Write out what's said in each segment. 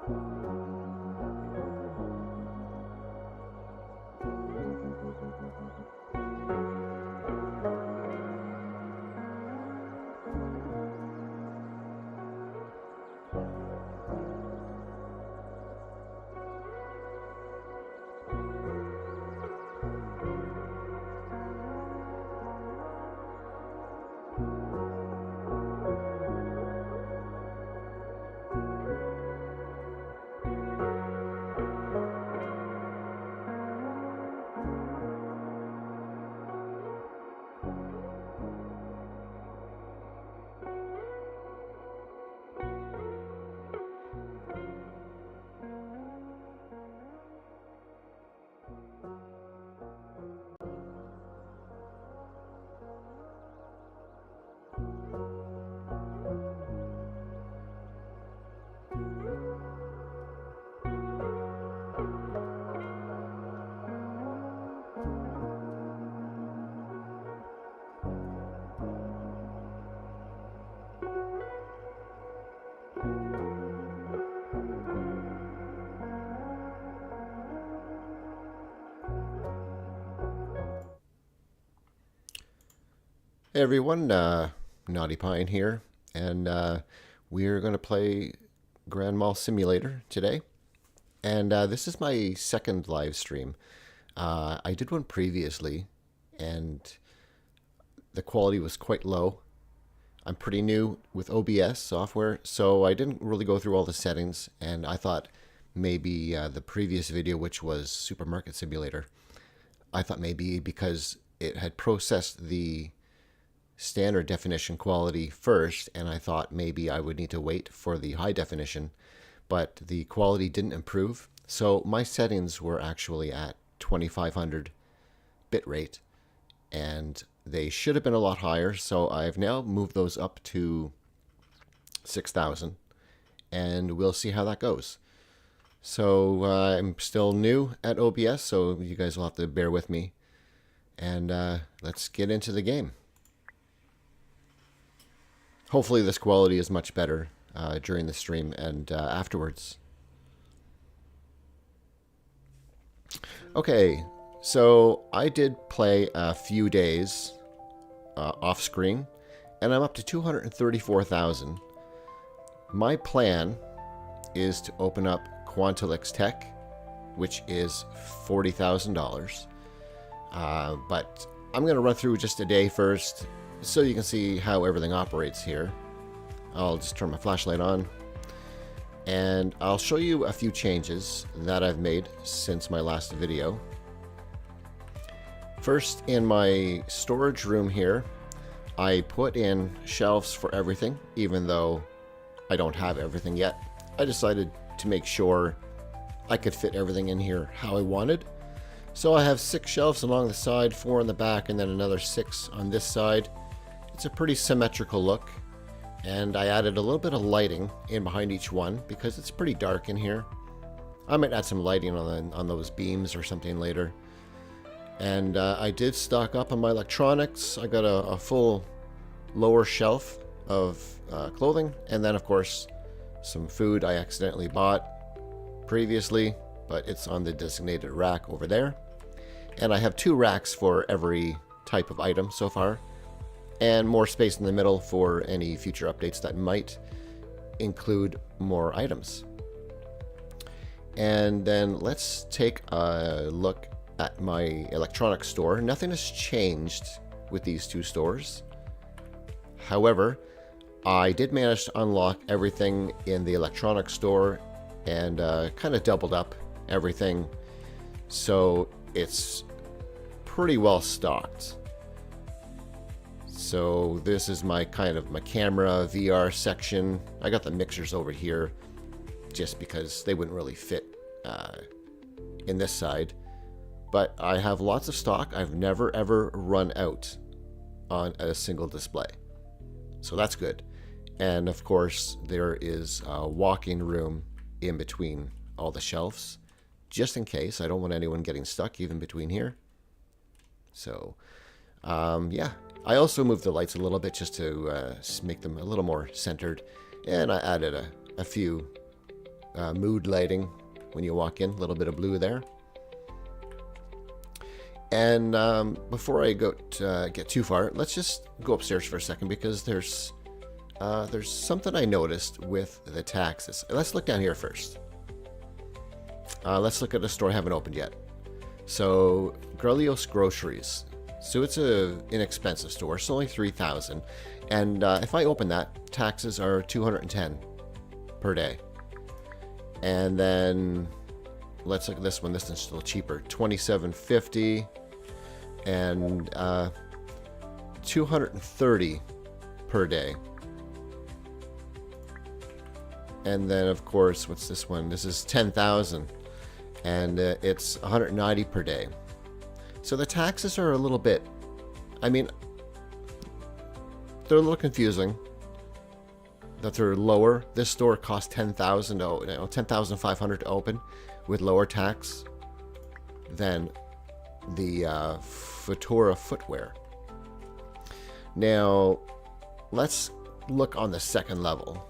Hey everyone, Naughty Pine here, and we're going to play Grand Mall Simulator today. And this is my second live stream. I did one previously, and the quality was quite low. I'm pretty new with OBS software, so I didn't really go through all the settings, and I thought maybe the previous video, which was Supermarket Simulator, I thought maybe because it had processed the standard definition quality first, and I thought maybe I would need to wait for the high definition, but the quality didn't improve. So my settings were actually at 2500 bitrate, and they should have been a lot higher, so I've now moved those up to 6000, and we'll see how that goes. So I'm still new at OBS, so you guys will have to bear with me, and let's get into the game. Hopefully this quality is much better during the stream and afterwards. Okay, so I did play a few days off screen, and I'm up to 234,000. My plan is to open up Quantilix Tech, which is $40,000. But I'm going to run through just a day first, so you can see how everything operates here. I'll just turn my flashlight on, and I'll show you a few changes that I've made since my last video. First, in my storage room here, I put in shelves for everything, even though I don't have everything yet. I decided to make sure I could fit everything in here how I wanted. So I have 6 shelves along the side, 4 in the back, and then another 6 on this side. It's a pretty symmetrical look, and I added a little bit of lighting in behind each one because it's pretty dark in here. I might add some lighting on those beams or something later. And I did stock up on my electronics. I got a full lower shelf of clothing, and then of course some food I accidentally bought previously, but it's on the designated rack over there. And I have 2 racks for every type of item so far, and more space in the middle for any future updates that might include more items. And then let's take a look at my electronics store. Nothing has changed with these 2 stores. However, I did manage to unlock everything in the electronics store and kind of doubled up everything, so it's pretty well stocked. So this is my camera VR section. I got the mixers over here just because they wouldn't really fit in this side, but I have lots of stock. I've never ever run out on a single display, so that's good. And of course there is a walking room in between all the shelves, just in case. I don't want anyone getting stuck even between here. So yeah, I also moved the lights a little bit just to make them a little more centered, and I added a few mood lighting when you walk in, a little bit of blue there. And before I get too far, let's just go upstairs for a second, because there's something I noticed with the taxes. Let's look down here first. Let's look at a store I haven't opened yet. So Grelios Groceries. So it's an inexpensive store. It's only $3,000, and if I open that, taxes are $210 per day. And then let's look at this one. This one's still cheaper, $27.50, and $230 per day. And then, of course, what's this one? This is $10,000, and it's $190 per day. So the taxes are a little bit, I mean, they're a little confusing that they're lower. This store costs $10,500 to open with lower tax than the Futura footwear. Now, let's look on the second level,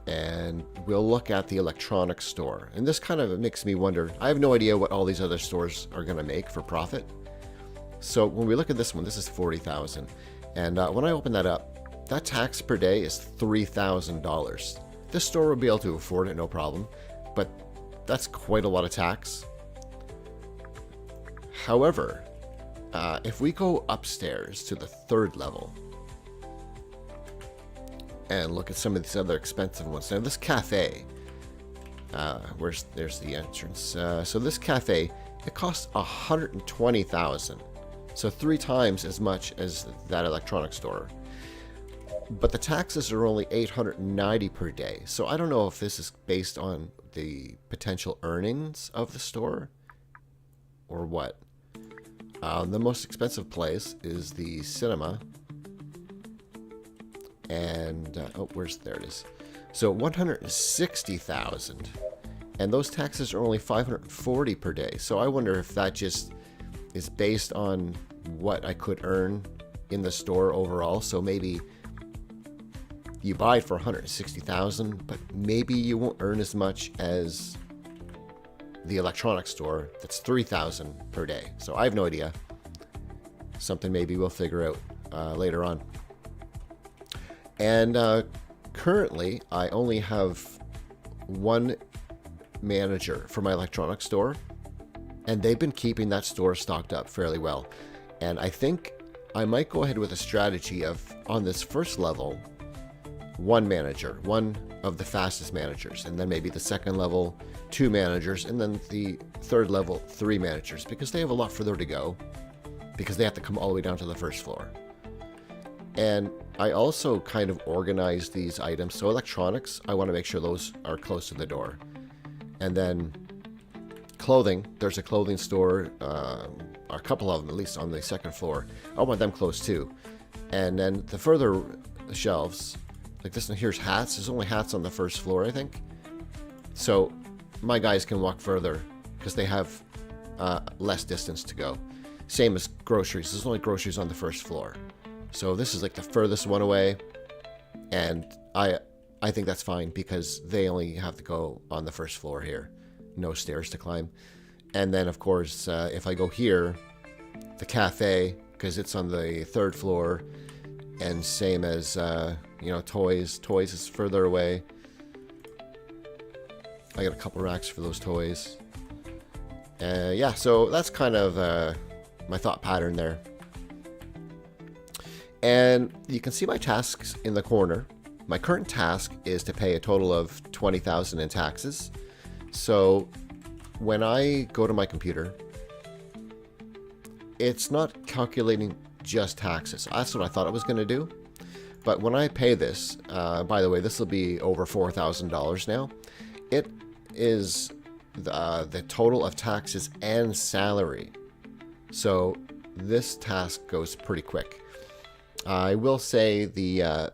and we'll look at the electronics store. And this kind of makes me wonder. I have no idea what all these other stores are going to make for profit. So when we look at this one, this is $40,000. And when I open that up, that tax per day is $3,000. This store will be able to afford it, no problem. But that's quite a lot of tax. However, if we go upstairs to the third level and look at some of these other expensive ones. Now, this cafe, there's the entrance. So this cafe, it costs $120,000, so 3 times as much as that electronics store. But the taxes are only $890 per day. So I don't know if this is based on the potential earnings of the store or what. The most expensive place is the cinema. And there it is. So $160,000, and those taxes are only $540 per day. So I wonder if that just is based on what I could earn in the store overall. So maybe you buy it for $160,000, but maybe you won't earn as much as the electronics store. That's $3,000 per day. So I have no idea. Something maybe we'll figure out later on. And currently, I only have one manager for my electronics store, and they've been keeping that store stocked up fairly well. And I think I might go ahead with a strategy of, on this first level, one manager, one of the fastest managers, and then maybe the second level, 2 managers, and then the third level, 3 managers, because they have a lot further to go, because they have to come all the way down to the first floor. And I also kind of organize these items. So electronics, I want to make sure those are close to the door. And then clothing, there's a clothing store, a couple of them at least on the second floor. I want them close too. And then the further shelves, like this one here's hats. There's only hats on the first floor, I think. So my guys can walk further because they have less distance to go. Same as groceries. There's only groceries on the first floor. So this is like the furthest one away, and I think that's fine because they only have to go on the first floor here. No stairs to climb. And then, of course, if I go here, the cafe, because it's on the third floor, and same as, toys. Toys is further away. I got a couple racks for those toys. Yeah, so that's kind of my thought pattern there. And you can see my tasks in the corner. My current task is to pay a total of $20,000 in taxes. So when I go to my computer, it's not calculating just taxes. That's what I thought it was going to do. But when I pay this, by the way, this will be over $4,000 now. It is the total of taxes and salary. So this task goes pretty quick. I will say the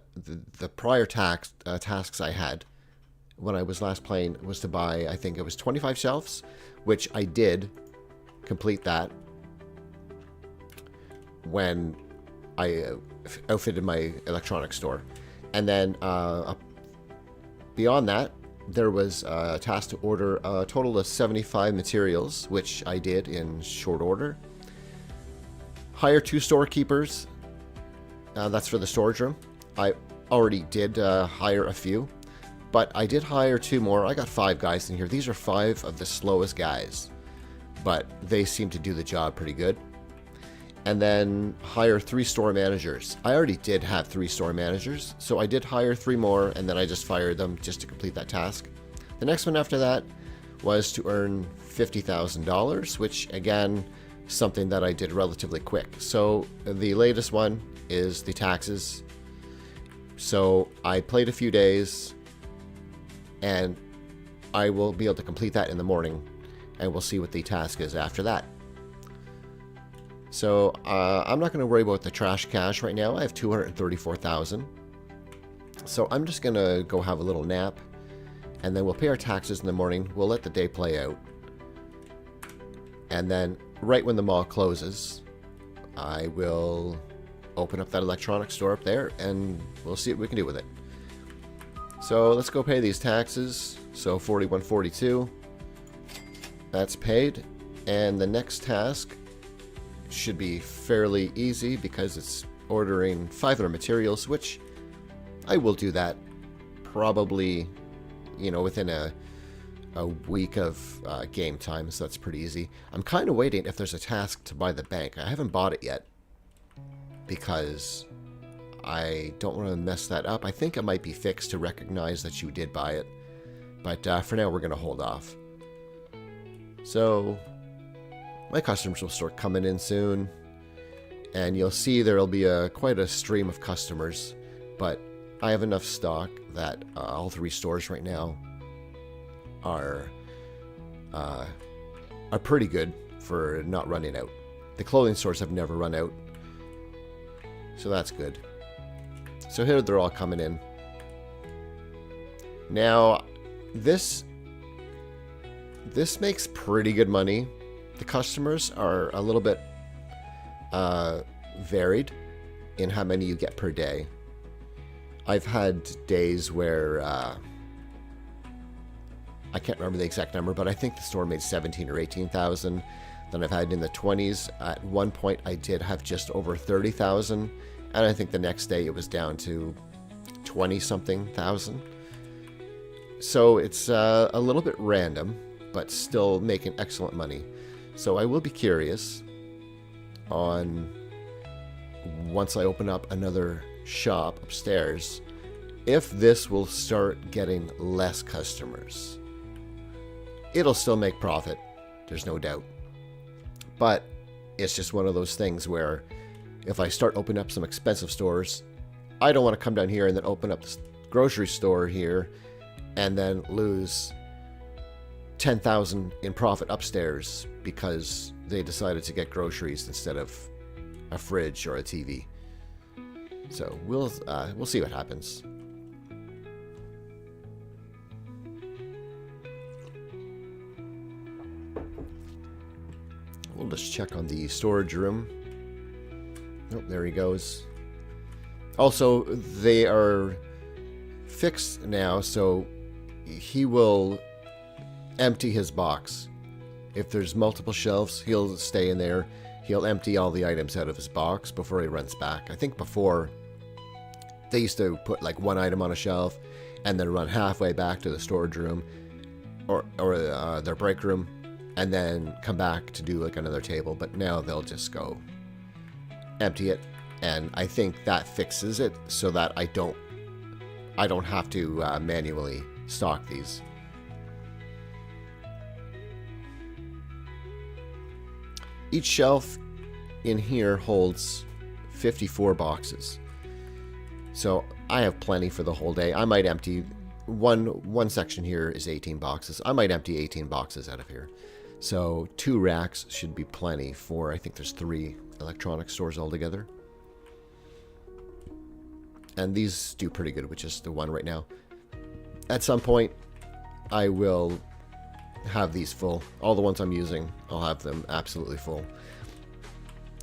prior tasks I had when I was last playing was to buy, I think it was 25 shelves, which I did complete that when I outfitted my electronics store. And then beyond that, there was a task to order a total of 75 materials, which I did in short order. Hire 2 storekeepers. That's for the storage room. I already did hire a few, but I did hire 2 more. I got 5 guys in here. These are 5 of the slowest guys, but they seem to do the job pretty good. And then hire 3 store managers. I already did have 3 store managers, so I did hire 3 more, and then I just fired them just to complete that task. The next one after that was to earn $50,000, which again, something that I did relatively quick. So the latest one is the taxes. So I played a few days, and I will be able to complete that in the morning, and we'll see what the task is after that. So I'm not going to worry about the trash cash right now. I have 234,000. So I'm just going to go have a little nap, and then we'll pay our taxes in the morning. We'll let the day play out. And then right when the mall closes, I will open up that electronics store up there, and we'll see what we can do with it. So let's go pay these taxes. So 41.42. That's paid. And the next task should be fairly easy because it's ordering 500 materials, which I will do that probably, within a week of game time, so that's pretty easy. I'm kind of waiting if there's a task to buy the bank. I haven't bought it yet because I don't want to mess that up. I think it might be fixed to recognize that you did buy it, but for now we're going to hold off. So my customers will start coming in soon, and you'll see there'll be quite a stream of customers, but I have enough stock that all 3 stores right now are pretty good for not running out. The clothing stores have never run out, so that's good. So here they're all coming in. Now, this makes pretty good money. The customers are a little bit varied in how many you get per day. I've had days where I can't remember the exact number, but I think the store made 17 or 18,000. Then I've had in the 20s. At one point, I did have just over 30,000, and I think the next day it was down to 20-something thousand. So it's a little bit random, but still making excellent money. So I will be curious on, once I open up another shop upstairs, if this will start getting less customers. It'll still make profit, there's no doubt. But it's just one of those things where if I start opening up some expensive stores, I don't want to come down here and then open up this grocery store here and then lose 10,000 in profit upstairs because they decided to get groceries instead of a fridge or a TV. So we'll see what happens. We'll just check on the storage room. Oh, there he goes. Also, they are fixed now, so he will empty his box. If there's multiple shelves, he'll stay in there. He'll empty all the items out of his box before he runs back. I think before, they used to put like one item on a shelf and then run halfway back to the storage room or their break room and then come back to do like another table. But now they'll just go empty it, and I think that fixes it so that I don't have to manually stock these. Each shelf in here holds 54 boxes. So I have plenty for the whole day. I might empty one section here is 18 boxes. I might empty 18 boxes out of here. So 2 racks should be plenty for, I think there's 3 electronic stores altogether. And these do pretty good with just the one right now. At some point, I will have these full. All the ones I'm using, I'll have them absolutely full.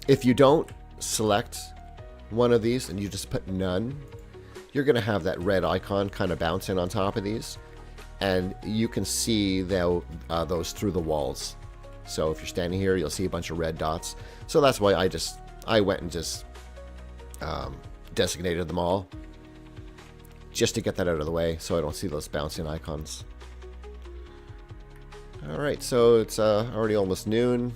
If you don't select one of these and you just put none, you're going to have that red icon kind of bouncing on top of these. and you can see those through the walls. So if you're standing here, you'll see a bunch of red dots. So that's why I went and just designated them all, just to get that out of the way, so I don't see those bouncing icons. All right, so it's already almost noon,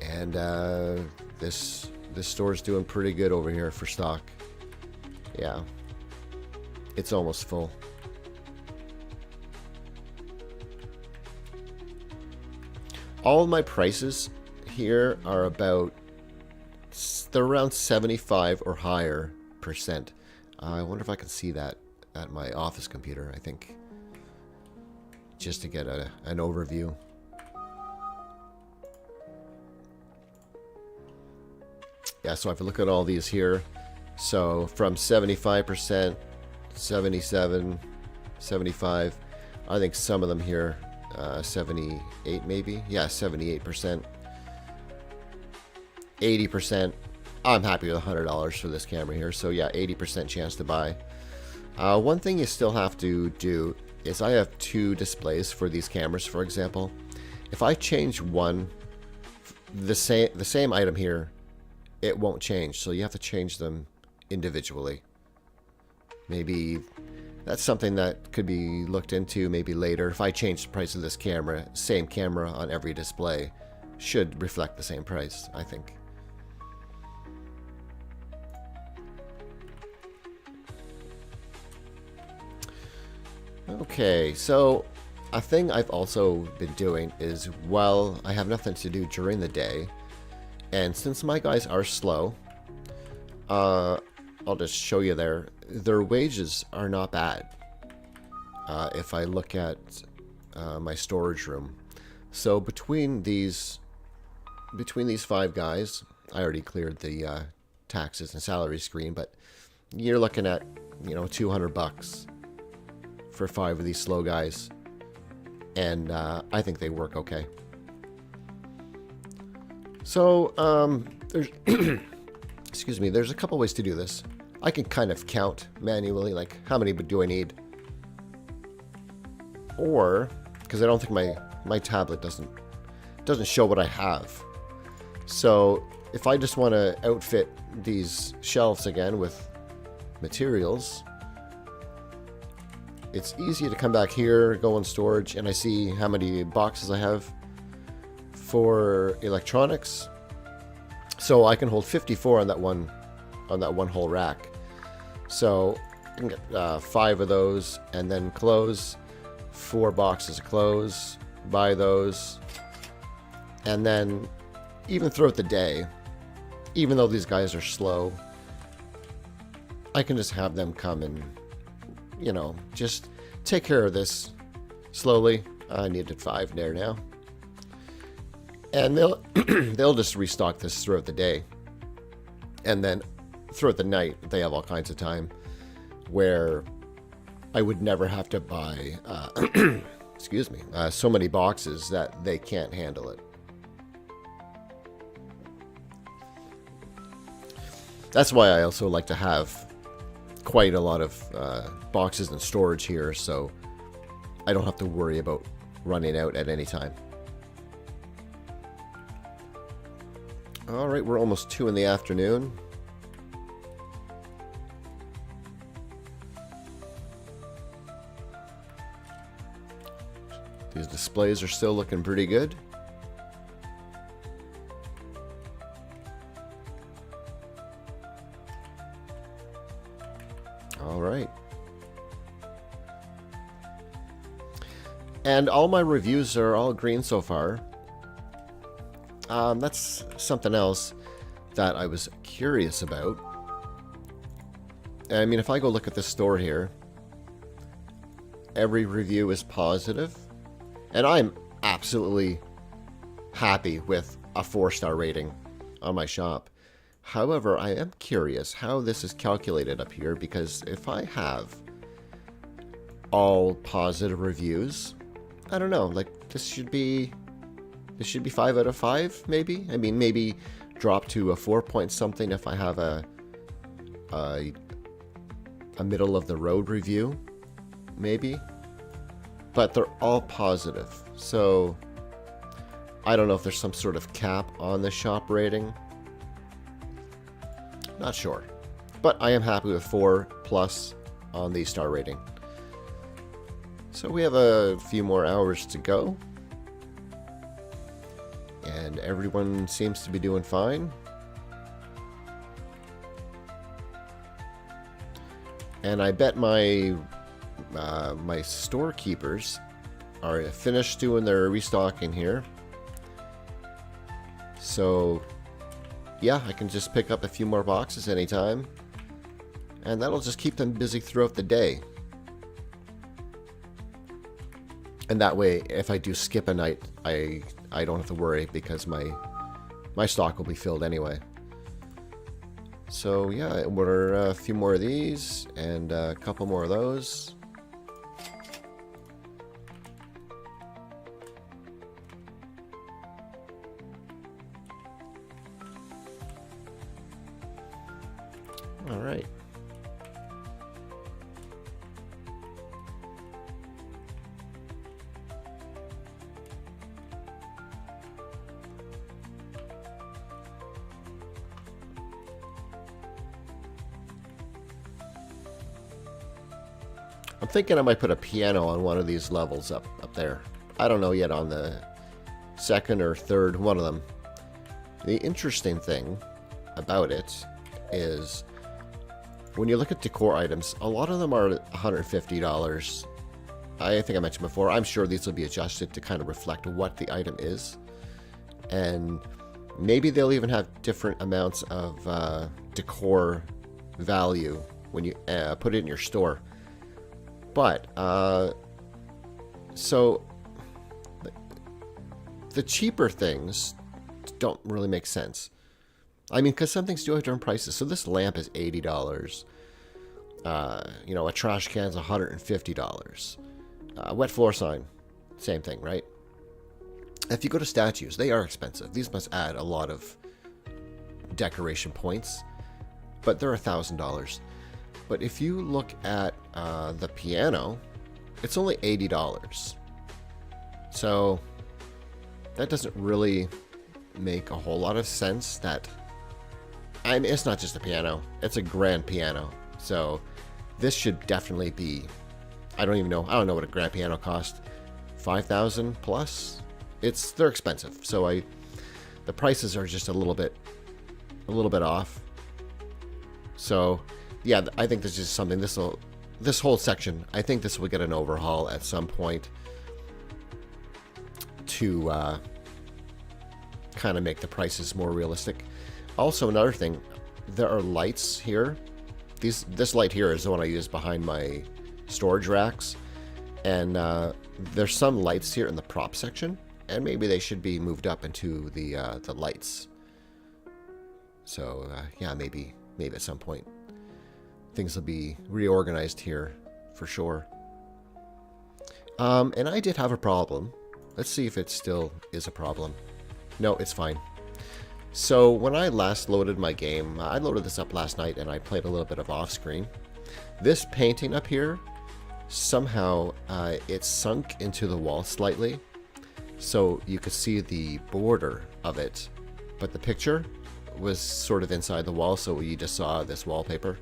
and this store's doing pretty good over here for stock. Yeah, it's almost full. All of my prices here are they're around 75 or higher %. I wonder if I can see that at my office computer, I think, just to get an overview. Yeah, so if I look at all these here, so from 75%, 77, 75, I think some of them here, 78 maybe, yeah, 78%, 80%. I'm happy with $100 for this camera here, so yeah, 80% chance to buy. One thing you still have to do is, I have 2 displays for these cameras, for example. If I change one, the same item here, it won't change, so you have to change them individually. Maybe that's something that could be looked into maybe later. If I change the price of this camera, same camera on every display should reflect the same price, I think. Okay, so a thing I've also been doing is, while I have nothing to do during the day, and since my guys are slow, I'll just show you their wages are not bad. If I look at my storage room, so between these 5 guys, I already cleared the taxes and salary screen, but you're looking at, you know, $200 for 5 of these slow guys, and I think they work okay. So there's excuse me, there's a couple ways to do this. I can kind of count manually, like how many do I need, or because I don't think my tablet doesn't show what I have. So if I just want to outfit these shelves again with materials, it's easy to come back here, go in storage, and I see how many boxes I have for electronics. So I can hold 54 on that one whole rack. So I can get 5 of those, and then clothes, 4 boxes of clothes, buy those, and then even throughout the day, even though these guys are slow, I can just have them come and, you know, just take care of this slowly. I needed 5 there now. And they'll just restock this throughout the day. And then throughout the night, they have all kinds of time where I would never have to buy, excuse me, so many boxes that they can't handle it. That's why I also like to have quite a lot of boxes and storage here, so I don't have to worry about running out at any time. All right, we're almost 2 in the afternoon. These displays are still looking pretty good. All right. And all my reviews are all green so far. That's something else that I was curious about. I mean, if I go look at this store here, every review is positive, and I'm absolutely happy with a 4-star rating on my shop. However, I am curious how this is calculated up here, because if I have all positive reviews, I don't know, like this should be 5 out of 5, maybe? I mean, maybe drop to a 4 point something if I have a a middle of the road review, maybe. But they're all positive. So I don't know if there's some sort of cap on the shop rating. Not sure. But I am happy with 4+ on the star rating. So we have a few more hours to go. And everyone seems to be doing fine. And I bet my my storekeepers are finished doing their restocking here. So yeah, I can just pick up a few more boxes anytime. And that'll just keep them busy throughout the day. And that way, if I do skip a night, I don't have to worry because my stock will be filled anyway. So yeah, order a few more of these and a couple more of those. All right. I'm thinking I might put a piano on one of these levels up there. I don't know yet on the second or third one of them. The interesting thing about it is when you look at decor items, a lot of them are $150. I think I mentioned before, I'm sure these will be adjusted to kind of reflect what the item is. And maybe they'll even have different amounts of decor value when you put it in your store. But, so the cheaper things don't really make sense. I mean, because some things do have different prices. So this lamp is $80. You know, a trash can's $150. Wet floor sign, same thing, right? If you go to statues, they are expensive. These must add a lot of decoration points, but they're $1,000. But if you look at the piano, it's only $80. So that doesn't really make a whole lot of sense. That, I mean, it's not just a piano, it's a grand piano. So this should definitely be, I don't know what a grand piano cost, 5,000 plus. They're expensive. So the prices are just a little bit off. So yeah, I think this is something, this whole section, I think this will get an overhaul at some point to kind of make the prices more realistic. Also, another thing, there are lights here. This light here is the one I use behind my storage racks, and there's some lights here in the prop section, and maybe they should be moved up into the lights. So yeah, maybe at some point things will be reorganized here for sure. And I did have a problem. Let's see if it still is a problem. No, it's fine. So when I last loaded my game, I loaded this up last night and I played a little bit of off-screen. This painting up here, somehow it sunk into the wall slightly, so you could see the border of it, but the picture was sort of inside the wall, so you just saw this wallpaper.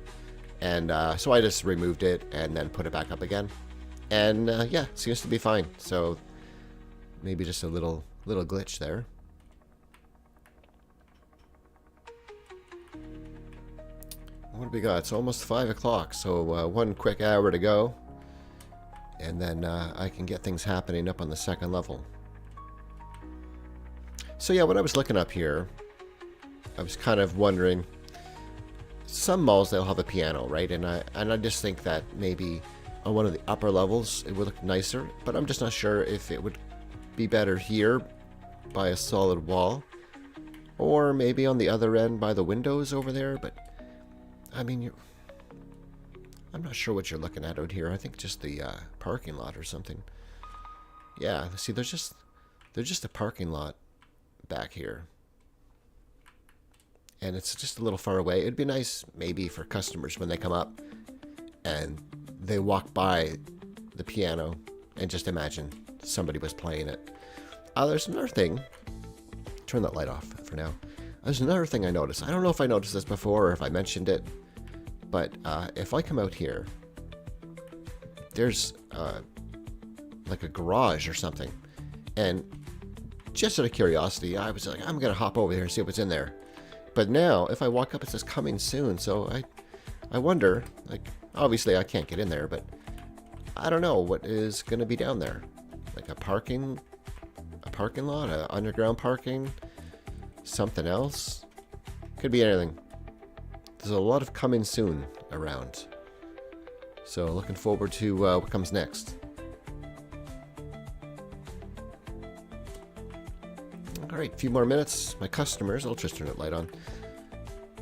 And so I just removed it and then put it back up again. And yeah, it seems to be fine. So maybe just a little glitch there. What do we got? It's almost 5 o'clock, so one quick hour to go. And then I can get things happening up on the second level. So yeah, when I was looking up here, I was kind of wondering, some malls, they'll have a piano, right? And I just think that maybe on one of the upper levels it would look nicer, but I'm just not sure if it would be better here by a solid wall, or maybe on the other end by the windows over there. But I mean, I'm not sure what you're looking at out here. I think just the parking lot or something. Yeah, see, there's just a parking lot back here. And it's just a little far away. It'd be nice maybe for customers when they come up and they walk by the piano and just imagine somebody was playing it. There's another thing. Turn that light off for now. There's another thing I noticed. I don't know if I noticed this before or if I mentioned it, but if I come out here, there's like a garage or something. And just out of curiosity, I was like, I'm going to hop over here and see what's in there. But now, if I walk up, it says coming soon. So I wonder, like, obviously I can't get in there, but I don't know what is going to be down there. Like a parking lot, underground parking, something else. Could be anything. There's a lot of coming soon around. So looking forward to what comes next. Alright, a few more minutes. My customers, I'll just turn that light on.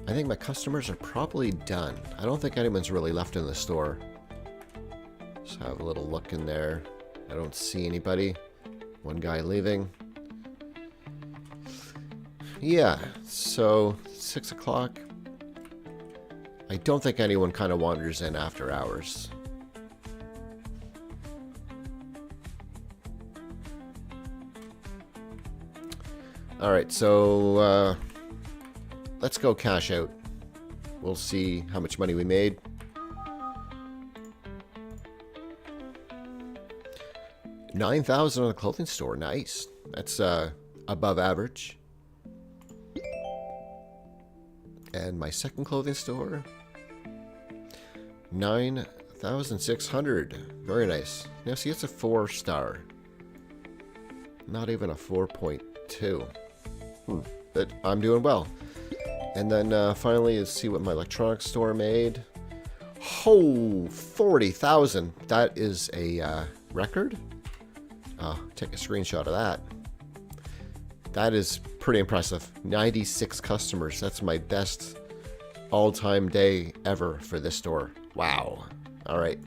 I think my customers are probably done. I don't think anyone's really left in the store. Just have a little look in there. I don't see anybody. One guy leaving. Yeah, so 6 o'clock. I don't think anyone kind of wanders in after hours. Alright, so let's go cash out. We'll see how much money we made. $9,000 on the clothing store. Nice. That's above average. And my second clothing store, 9,600. Very nice. Now see, it's a 4-star. Not even a 4.2. But I'm doing well. And then finally, let's see what my electronics store made. Oh, 40,000. That is a record. Take a screenshot of that. That is pretty impressive. 96 customers. That's my best all-time day ever for this store. Wow. All right.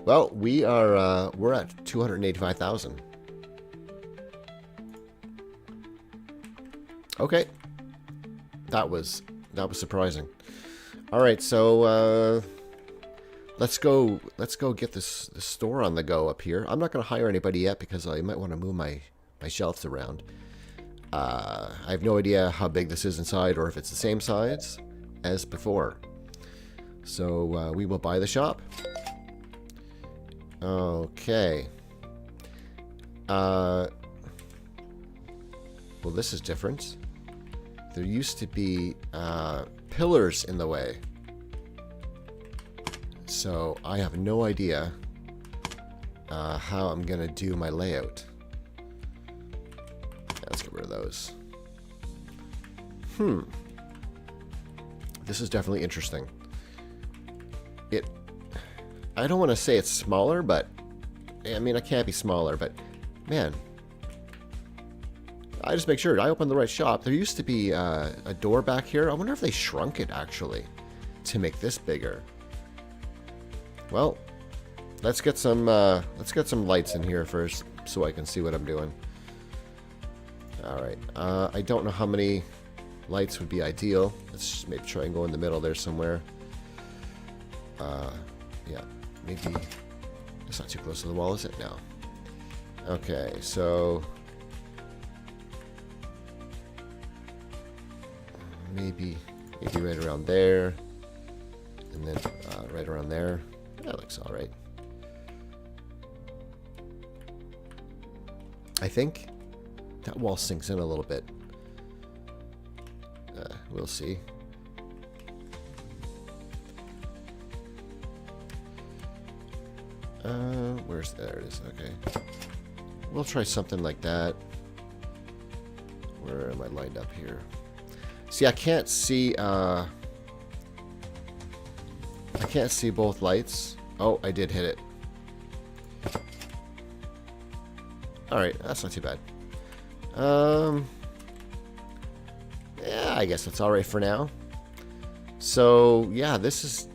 Well, we're at 285,000. Okay. That was surprising. All right, so let's go get this store on the go up here. I'm not going to hire anybody yet because I might want to move my shelves around. I have no idea how big this is inside or if it's the same size as before. So we will buy the shop. Okay. Well, this is different. There used to be pillars in the way. So I have no idea how I'm going to do my layout. Let's get rid of those. This is definitely interesting. I don't want to say it's smaller, but I mean, I can't be smaller, but man, I just make sure I open the right shop. There used to be a door back here. I wonder if they shrunk it actually to make this bigger. Well, let's get some lights in here first so I can see what I'm doing. All right. I don't know how many lights would be ideal. Let's just maybe try and go in the middle there somewhere. Yeah, maybe it's not too close to the wall, is it? No. Okay, so maybe right around there, and then right around there. That looks all right. I think that wall sinks in a little bit. We'll see. There it is. Okay. We'll try something like that. Where am I lined up here? See, I can't see both lights. Oh, I did hit it. Alright, that's not too bad. Yeah, I guess that's alright for now. So, yeah, this is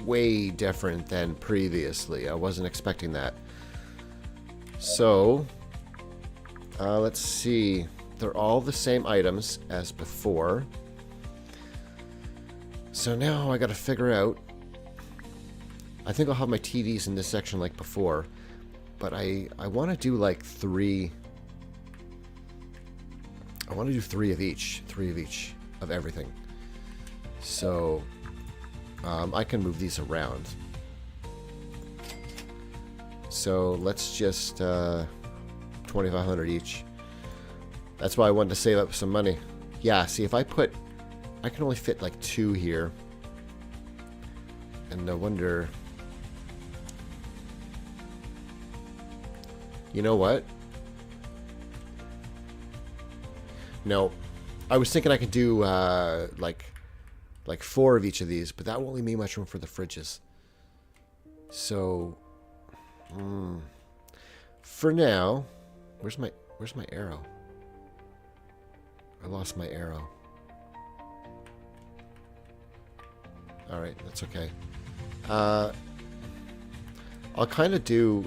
way different than previously. I wasn't expecting that. So, let's see. They're all the same items as before. So now I got to figure out. I think I'll have my TVs in this section like before, but I want to do like three. I want to do three of each of everything. So I can move these around. So let's just 2,500 each. That's why I wanted to save up some money. Yeah, see, if I can only fit like 2 here. And no wonder. You know what? No. I was thinking I could do like 4 of each of these, but that won't leave me much room for the fridges. So for now, where's my arrow? I lost my arrow. Alright, that's okay. I'll kind of do...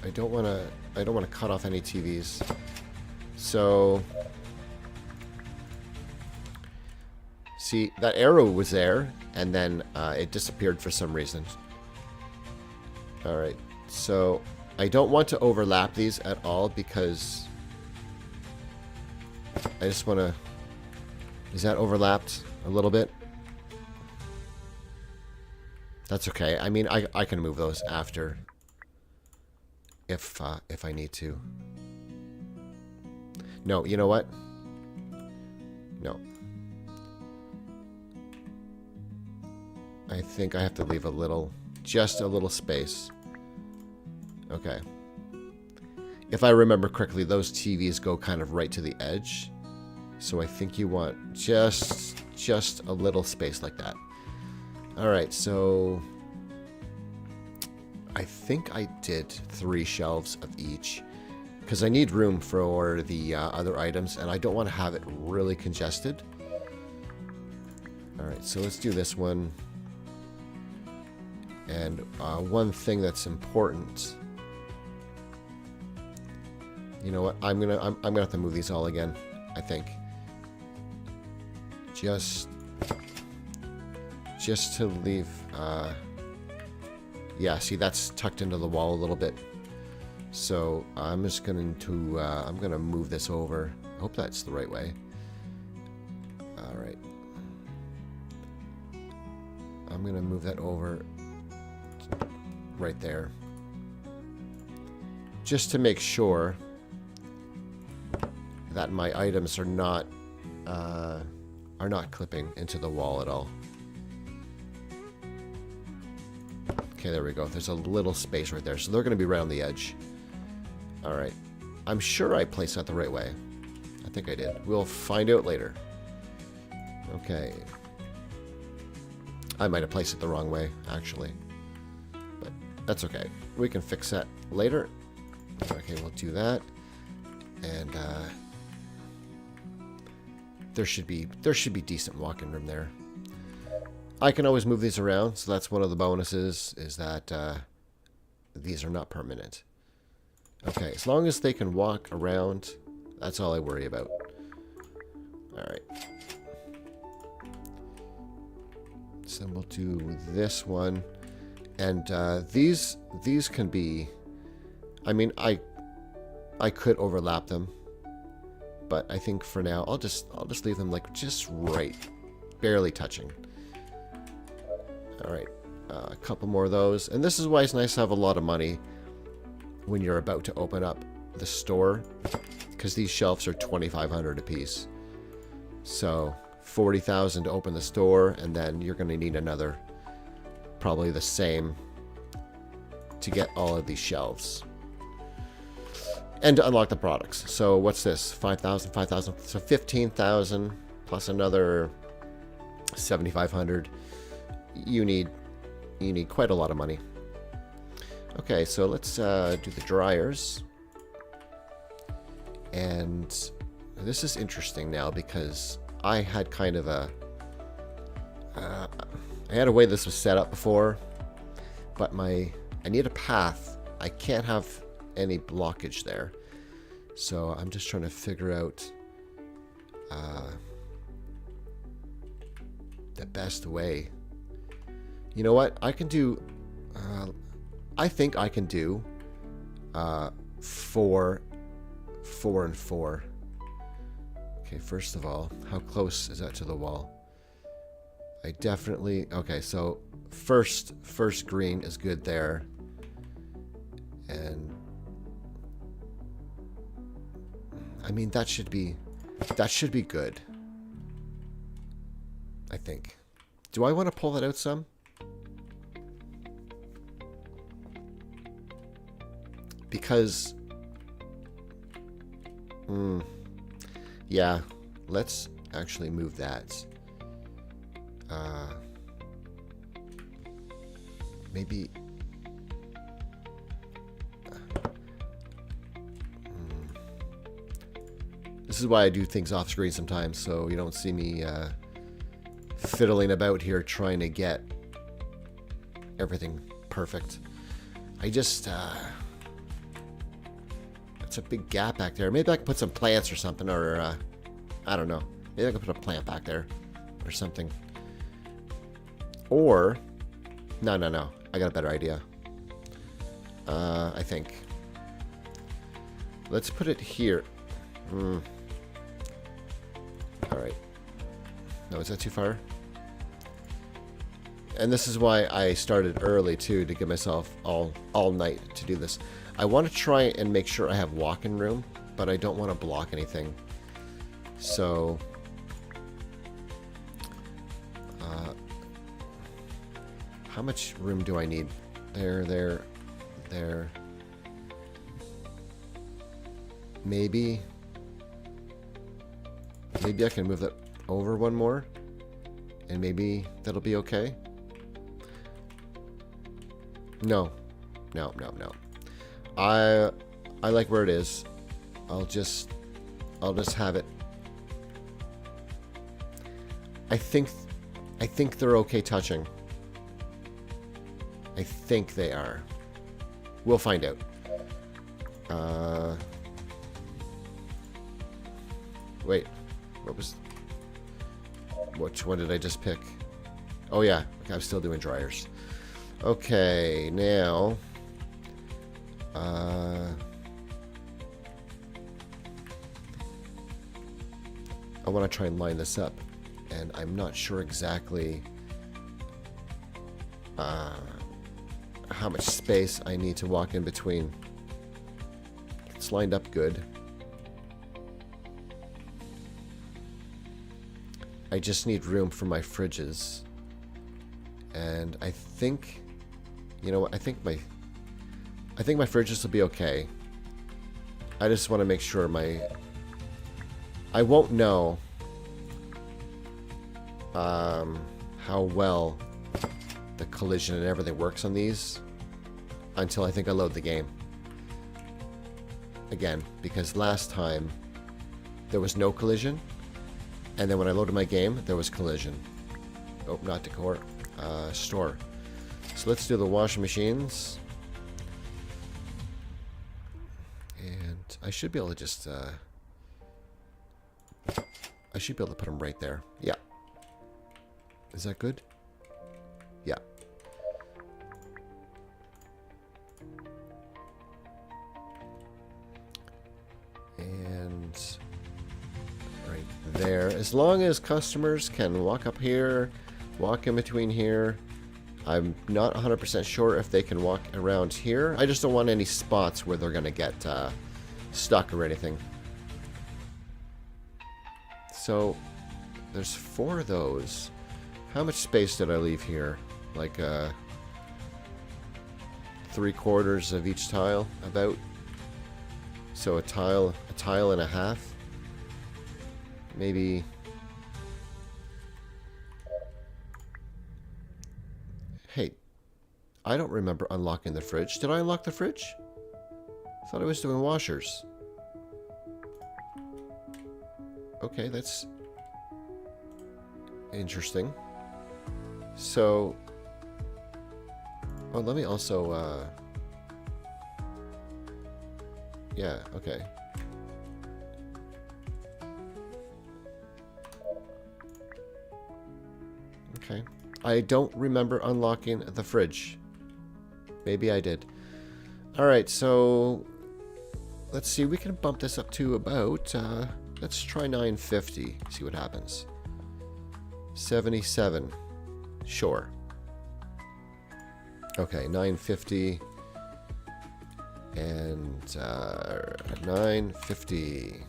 I don't want to cut off any TVs. So... See, that arrow was there, and then it disappeared for some reason. Alright, so I don't want to overlap these at all because I just want to... Is that overlapped a little bit? That's okay. I mean, I can move those after if I need to. No, you know what? No. I think I have to leave a little, just a little space. Okay. If I remember correctly, those TVs go kind of right to the edge. So I think you want just a little space like that. Alright, so I think I did 3 shelves of each. Because I need room for the other items, and I don't want to have it really congested. Alright, so let's do this one. And one thing that's important. You know what? I'm gonna have to move these all again, I think. Just to leave. Yeah, see, that's tucked into the wall a little bit. So I'm just going to I'm gonna move this over. I hope that's the right way. All right. I'm gonna move that over right there, just to make sure that my items are not clipping into the wall at all. Okay, there we go. There's a little space right there, so they're going to be right on the edge. All right. I'm sure I placed that the right way. I think I did. We'll find out later. Okay. I might have placed it the wrong way, actually. But that's okay. We can fix that later. Okay, we'll do that. And there should be decent walk-in room there. I can always move these around, so that's one of the bonuses, is that these are not permanent. Okay, as long as they can walk around, that's all I worry about. Alright. So we'll do this one. And these can be... I mean, I could overlap them. But I think for now, I'll just leave them like just right. Barely touching. Alright, a couple more of those. And this is why it's nice to have a lot of money when you're about to open up the store, because these shelves are $2,500 a piece. So $40,000 to open the store, and then you're going to need another, probably the same, to get all of these shelves and to unlock the products. So what's this? 5,000, 5,000, so 15,000 plus another 7,500. You need quite a lot of money. Okay, so let's do the dryers. And this is interesting now because I had kind of a... I had a way this was set up before, but I need a path. I can't have any blockage there. So I'm just trying to figure out the best way. You know what? I can do... I think I can do 4, 4, and 4. Okay, first of all, how close is that to the wall? I definitely... Okay, so first green is good there. And... I mean, that should be good. I think. Do I want to pull that out some? Because... yeah, let's actually move that. Maybe... This is why I do things off screen sometimes, so you don't see me fiddling about here trying to get everything perfect. I just... It's a big gap back there. Maybe I can put some plants or something, or I don't know. Maybe I can put a plant back there or something. Or no. I got a better idea. I think. Let's put it here. All right. No, is that too far? And this is why I started early too, to give myself all night to do this. I want to try and make sure I have walk-in room, but I don't want to block anything. So, how much room do I need? There. Maybe I can move that over one more, and maybe that'll be okay. No. I like where it is. I'll just have it. I think they're okay touching. I think they are. We'll find out. Wait. Which one did I just pick? Oh yeah, okay, I'm still doing dryers. Okay, now I want to try and line this up, and I'm not sure exactly how much space I need to walk in between. It's lined up good. I just need room for my fridges. And I think, you know what, I think my fridges will be okay. I just want to make sure I won't know how well the collision and everything works on these until I think I load the game. Again, because last time there was no collision, and then when I loaded my game, there was collision. Oh, not decor. Store. So let's do the washing machines. And I should be able to just... I should be able to put them right there. Yeah. Is that good? Yeah. And right there. As long as customers can walk up here, walk in between here. I'm not 100% sure if they can walk around here. I just don't want any spots where they're going to get stuck or anything. So there's 4 of those. How much space did I leave here? Like 3/4 of each tile, about. So a tile and a half. Maybe. Hey, I don't remember unlocking the fridge. Did I unlock the fridge? I thought I was doing washers. Okay, that's interesting. So, oh, let me also, yeah, okay. Okay. I don't remember unlocking the fridge. Maybe I did. Alright, so let's see. We can bump this up to about, let's try 950. See what happens. 77. Sure. Okay, 950. And 950.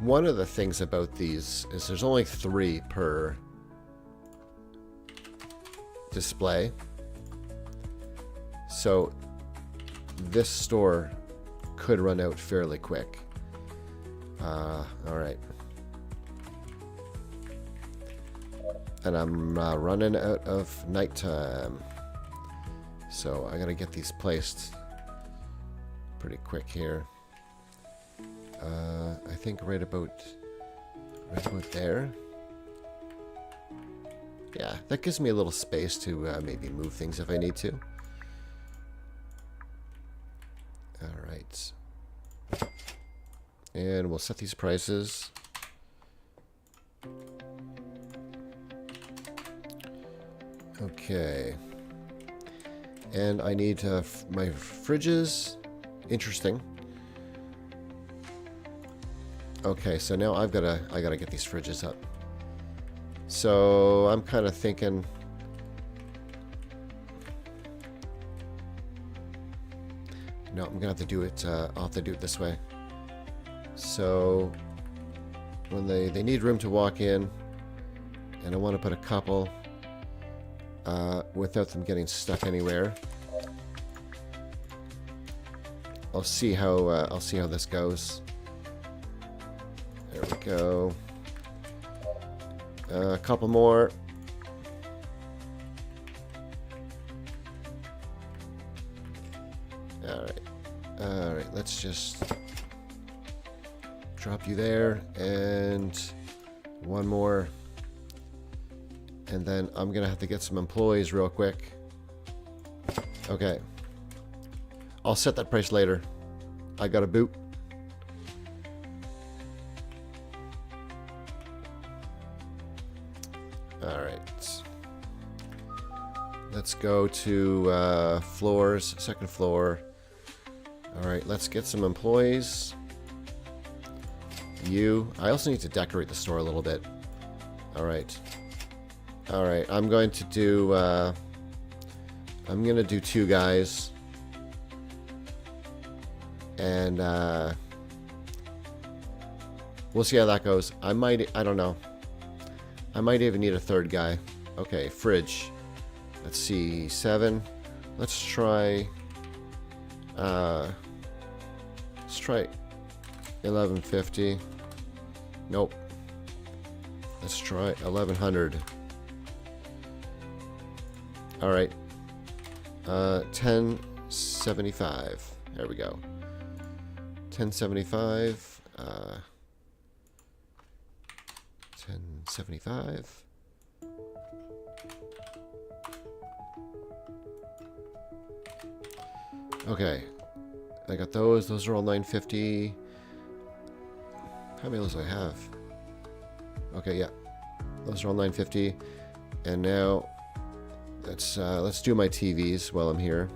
One of the things about these is there's only 3 per display. So this store could run out fairly quick. Alright. And I'm running out of nighttime. So I gotta get these placed pretty quick here. I think right about there. Yeah, that gives me a little space to maybe move things if I need to. Alright. And we'll set these prices. Okay. And I need my fridges. Interesting. Okay, so now I gotta get these fridges up. So I'm kind of thinking, no, I'm gonna have to do it. I'll have to do it this way. So when they need room to walk in, and I want to put a couple without them getting stuck anywhere. I'll see how this goes. There we go. A couple more. Alright, let's just drop you there, and one more. And then I'm gonna have to get some employees real quick. Okay. I'll set that price later. I got a boot. Alright. Let's go to floors, second floor. Alright, let's get some employees. I also need to decorate the store a little bit. Alright. Alright, I'm going to do, I'm gonna do 2 guys. And, we'll see how that goes. I don't know. I might even need a 3rd guy. Okay, fridge. Let's see, 7. Let's try 1150. Nope. Let's try 1100. Alright. 1075. There we go. 1075. 1075. Okay. I got those. Those are all 950. How many of those do I have? Okay, yeah. Those are all 950. And now let's do my TVs while I'm here.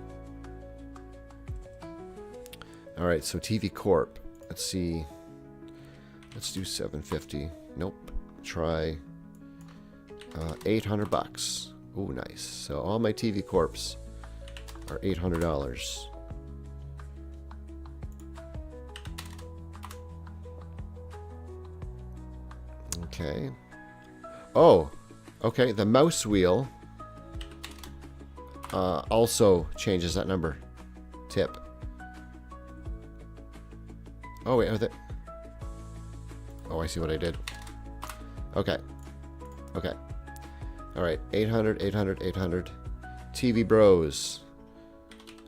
Alright, so TV Corp. Let's see. Let's do 750. Nope. Try 800 bucks. Oh, nice. So all my TV Corps are $800. Okay. Oh, okay. The mouse wheel also changes that number. Tip. Oh, wait. Oh, I see what I did. Okay. Okay. All right. 800, 800, 800. TV Bros.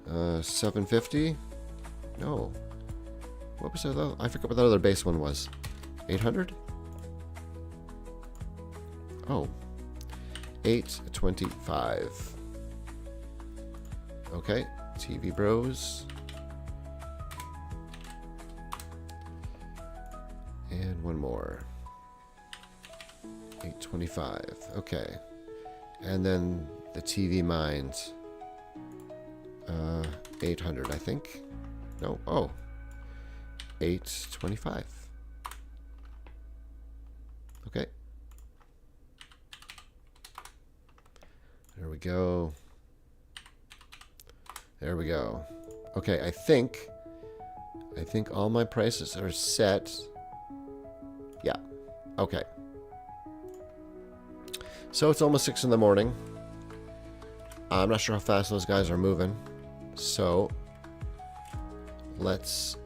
750. No. What was that? I forgot what that other base one was. 800? Oh. 825. Okay. TV Bros. one more. 825. Okay. And then the TV mines. 800, I think. No. Oh. 825. Okay. There we go. There we go. Okay, I think all my prices are set. Yeah. Okay. So it's almost 6 in the morning. I'm not sure how fast those guys are moving. So let's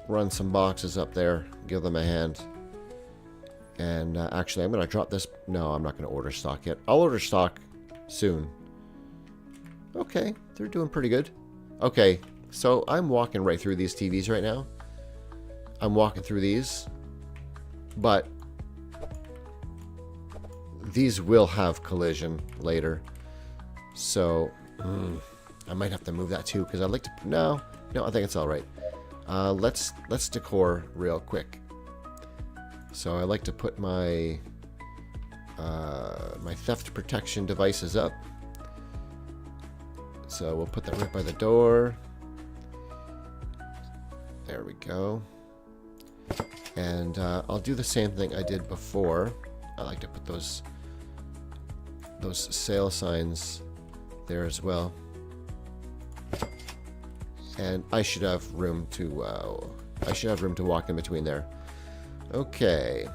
run some boxes up there, give them a hand. And actually, I'm going to drop this. No, I'm not going to order stock yet. I'll order stock soon. Okay, they're doing pretty good. Okay, so I'm walking right through these TVs right now. I'm walking through these. But these will have collision later. So I might have to move that too, because I'd like to... No, I think it's all right. Let's decor real quick. So I like to put my my theft protection devices up. So we'll put that right by the door. There we go. And I'll do the same thing I did before. I like to put those sale signs there as well. And I should have room to walk in between there. Okay.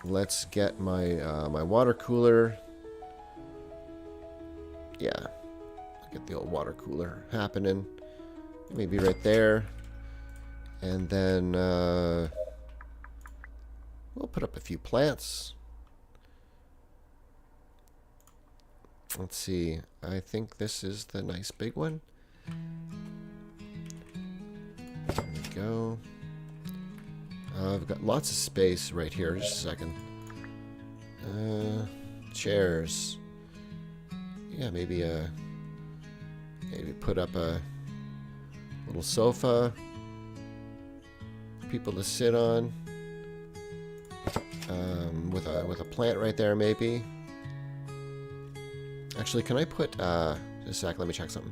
Let's get my my water cooler. Yeah, get the old water cooler happening. Maybe right there, and then we'll put up a few plants. Let's see. I think this is the nice big one. There we go. I've got lots of space right here. Just a second. Chairs. Yeah, maybe put up a little sofa. People to sit on. With a plant right there, maybe. Actually, can I put just a sec? Let me check something.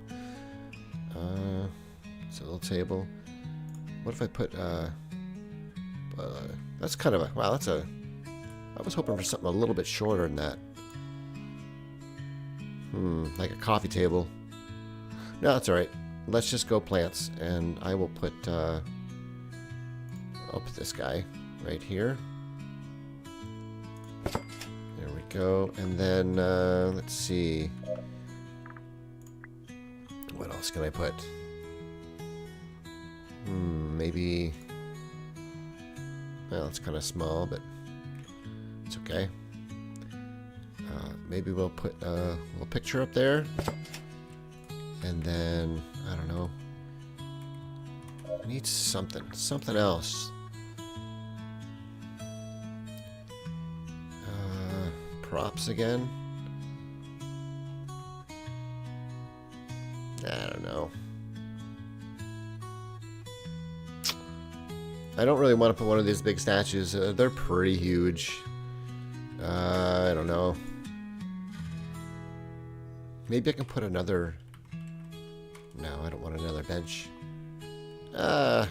It's a little table. What if I put that's kind of a wow. That's a. I was hoping for something a little bit shorter than that. Like a coffee table. No, that's all right. Let's just go plants, and I will put. I'll put this guy right here. There we go, and then let's see. What else can I put? Maybe. Well, it's kind of small, but it's okay. Maybe we'll put a little picture up there. And then, I don't know. I need something else. Props again. I don't know. I don't really want to put one of these big statues. They're pretty huge. I don't know. Maybe I can put another... No, I don't want another bench. I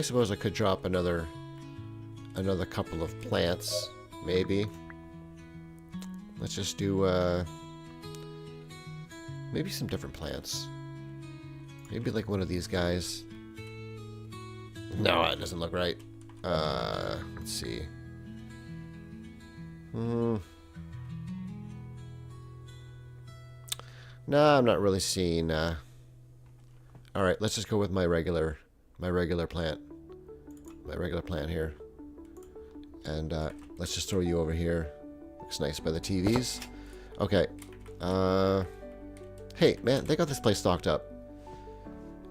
suppose I could drop another couple of plants, maybe. Let's just do maybe some different plants. Maybe like one of these guys. No, it doesn't look right. Let's see. No, I'm not really seeing. All right, let's just go with my regular plant. My regular plant here. And let's just throw you over here. Looks nice by the TVs. Okay. Hey, man, they got this place stocked up.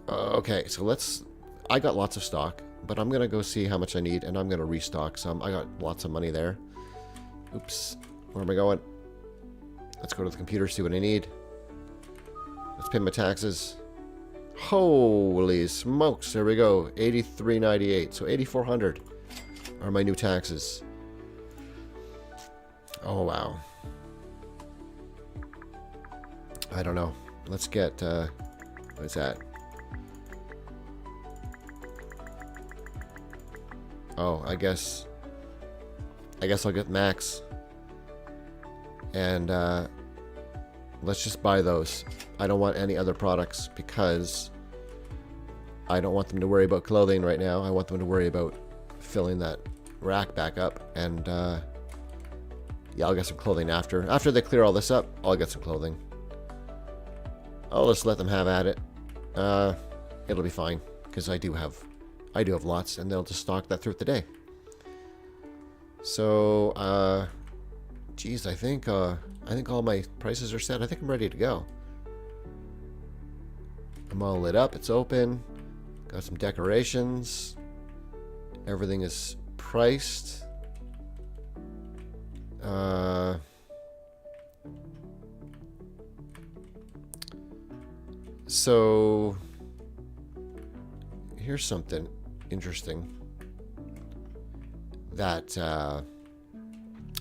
Okay, so let's... I got lots of stock, but I'm going to go see how much I need, and I'm going to restock some. I got lots of money there. Oops. Where am I going? Let's go to the computer, see what I need. Let's pay my taxes. Holy smokes, there we go. $83.98. So $8,400 are my new taxes. Oh, wow. I don't know. Let's get, what is that? Oh, I guess I'll get max. And, let's just buy those. I don't want any other products because I don't want them to worry about clothing right now. I want them to worry about filling that rack back up. And, yeah, I'll get some clothing after. After they clear all this up, I'll get some clothing. I'll just let them have at it. It'll be fine because I do have lots, and they'll just stock that throughout the day. So, geez, I think all my prices are set. I think I'm ready to go. I'm all lit up. It's open. Got some decorations. Everything is priced. So here's something interesting that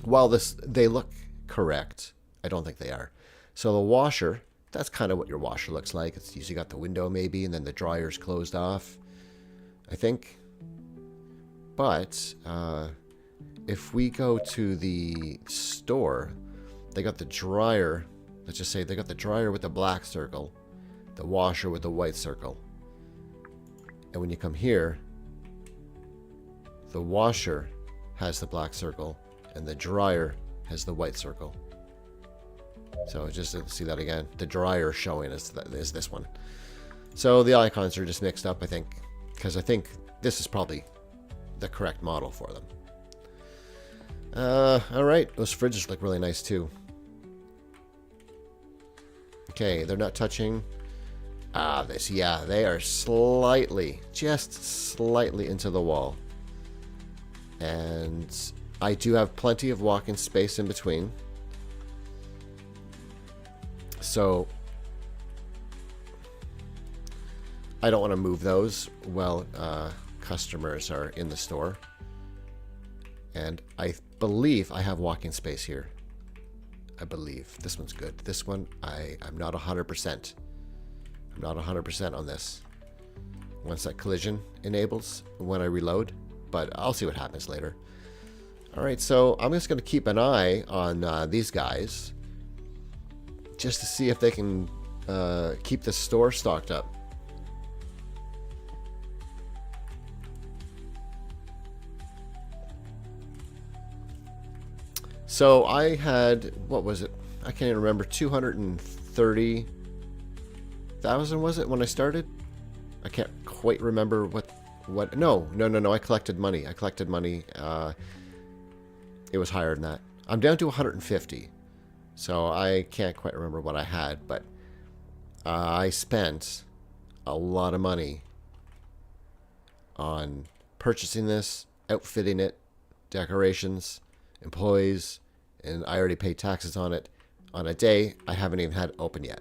while they look correct, I don't think they are. So the washer, that's kind of what your washer looks like. It's usually got the window maybe, and then the dryer's closed off, I think. But if we go to the store, they got the dryer. Let's just say they got the dryer with the black circle, the washer with the white circle. And when you come here, the washer has the black circle and the dryer has the white circle. So just to see that again, the dryer showing is this one. So the icons are just mixed up, I think, because I think this is probably the correct model for them. Alright, those fridges look really nice too. Okay, they're not touching. Yeah, they are just slightly into the wall. And I do have plenty of walk-in space in between. So I don't want to move those while customers are in the store. And I believe I have walk-in space here. I believe. This one's good. This one, I'm not 100%. I'm not 100% on this. Once that collision enables, when I reload. But I'll see what happens later. Alright, so I'm just going to keep an eye on these guys. Just to see if they can keep the store stocked up. So I had, what was it? I can't even remember, 230,000 was it when I started? I can't quite remember what no, I collected money. It was higher than that. I'm down to 150. So I can't quite remember what I had, but I spent a lot of money on purchasing this, outfitting it, decorations, employees, and I already paid taxes on it on a day I haven't even had it open yet.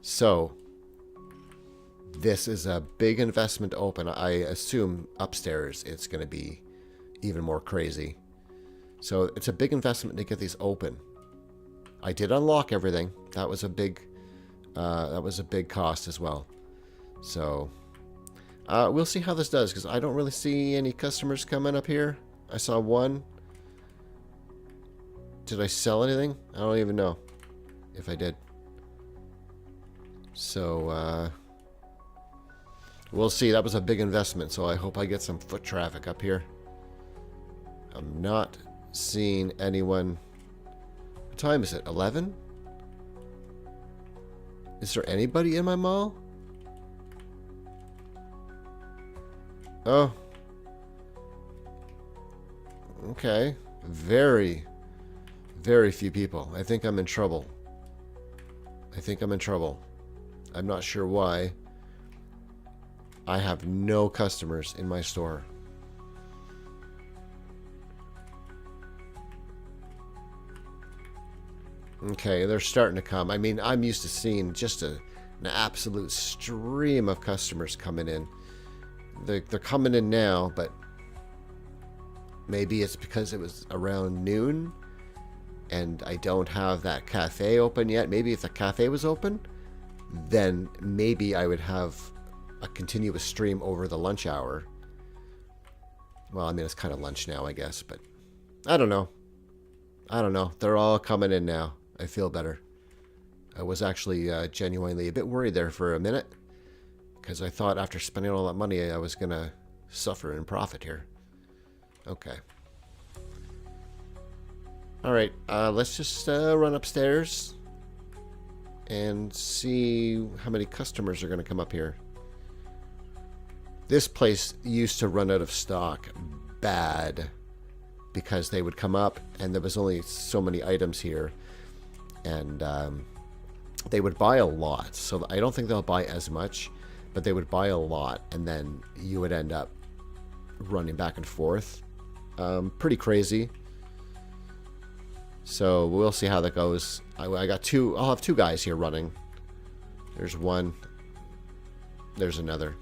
So this is a big investment to open. I assume upstairs it's going to be even more crazy. So it's a big investment to get these open. I did unlock everything. That was a big cost as well. So we'll see how this does, because I don't really see any customers coming up here. I saw one. Did I sell anything? I don't even know if I did. So we'll see. That was a big investment, so I hope I get some foot traffic up here. I'm not seeing anyone. What time is it? 11? Is there anybody in my mall? Oh. Okay. Very few people. I think I'm in trouble. I'm not sure why. I have no customers in my store. Okay, they're starting to come. I mean, I'm used to seeing just a an absolute stream of customers coming in. They're coming in now, but maybe it's because it was around noon and I don't have that cafe open yet. Maybe if the cafe was open, then maybe I would have a continuous stream over the lunch hour. Well, I mean, it's kind of lunch now, I guess, but I don't know. I don't know. They're all coming in now. I feel better. I was actually genuinely a bit worried there for a minute because I thought after spending all that money, I was going to suffer in profit here. Okay. All right. Let's just run upstairs and see how many customers are going to come up here. This place used to run out of stock bad because they would come up and there was only so many items here, and they would buy a lot. So I don't think they'll buy as much, but they would buy a lot, and then you would end up running back and forth. Pretty crazy. So we'll see how that goes. I got two. I'll have two guys here running. There's one. There's another.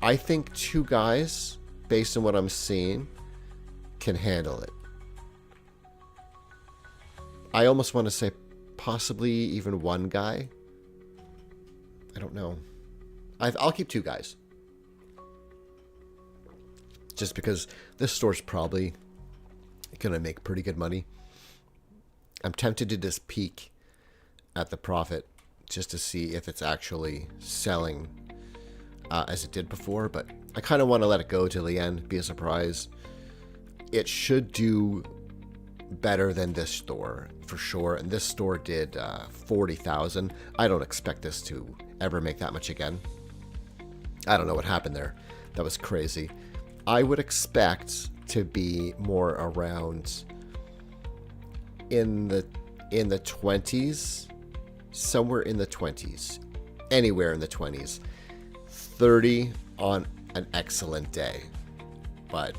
I think two guys, based on what I'm seeing, can handle it. I almost want to say possibly even one guy. I don't know. I'll keep two guys. Just because this store's probably going to make pretty good money. I'm tempted to just peek at the profit just to see if it's actually selling as it did before, but I kind of want to let it go till the end, be a surprise. It should do better than this store for sure, and this store did 40,000. I don't expect this to ever make that much again. I don't know what happened there. That was crazy. I would expect to be more around in the 20s, somewhere in the 20s, anywhere in the 20s. 30 on an excellent day, but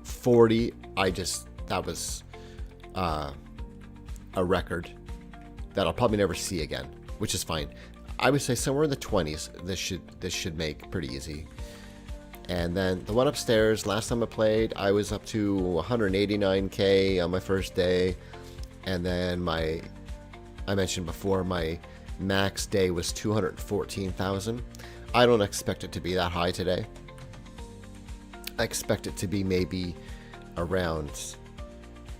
40, that was a record that I'll probably never see again, which is fine. I would say somewhere in the 20s, this should make pretty easy. And then the one upstairs, last time I played, I was up to 189k on my first day, and then I mentioned before, my max day was 214,000. I don't expect it to be that high today. I expect it to be maybe around,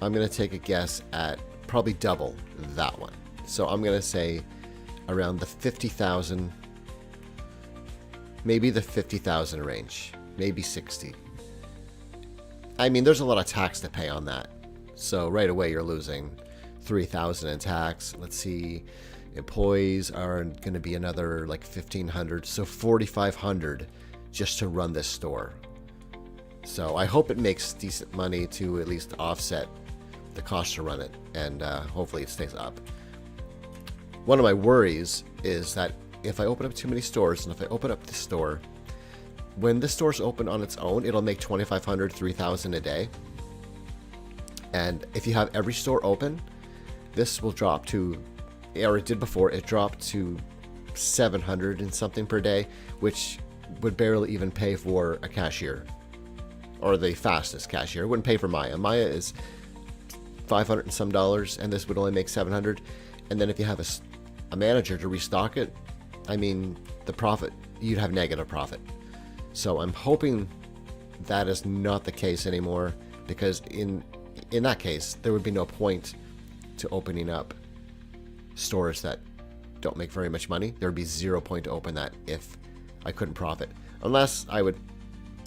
I'm going to take a guess at probably double that one. So I'm going to say around the 50,000, maybe the 50,000 range, maybe 60. I mean, there's a lot of tax to pay on that. So right away you're losing 3,000 in tax. Let's see. Employees are going to be another like 1,500, so 4,500 just to run this store. So I hope it makes decent money to at least offset the cost to run it, and hopefully it stays up. One of my worries is that if I open up too many stores, and if I open up this store, when this store's open on its own, it'll make 2,500, 3,000 a day. And if you have every store open, this will drop to, or it did before, it dropped to 700 and something per day, which would barely even pay for a cashier, or the fastest cashier. It wouldn't pay for Maya. Maya is $500 and some, and this would only make 700. And then if you have a manager to restock it, I mean, the profit, you'd have negative profit. So I'm hoping that is not the case anymore, because in that case, there would be no point to opening up stores that don't make very much money. There would be 0 point to open that if I couldn't profit, unless I would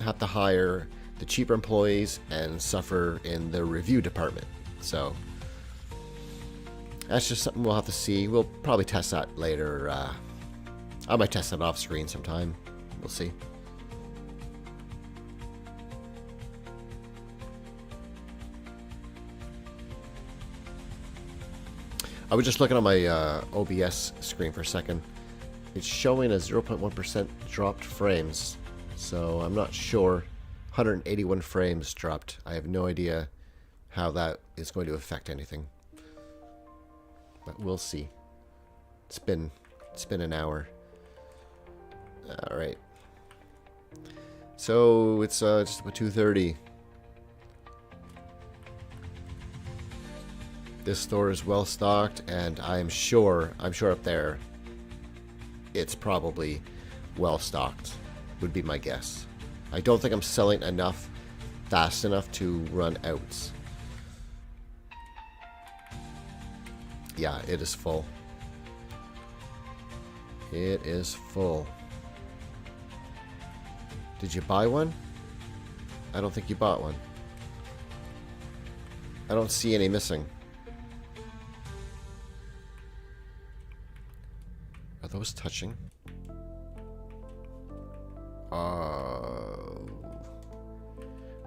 have to hire the cheaper employees and suffer in the review department. So that's just something we'll have to see. We'll probably test that later. I might test that off screen sometime. We'll see. I was just looking at my OBS screen for a second. It's showing a 0.1% dropped frames, so I'm not sure. 181 frames dropped. I have no idea how that is going to affect anything, but we'll see. It's been It's been an hour. All right. So it's just about 2:30. This store is well stocked, and I'm sure up there it's probably well stocked, would be my guess. I don't think I'm selling enough fast enough to run out. Yeah, it is full. It is full. Did you buy one? I don't think you bought one. I don't see any missing. Are those touching?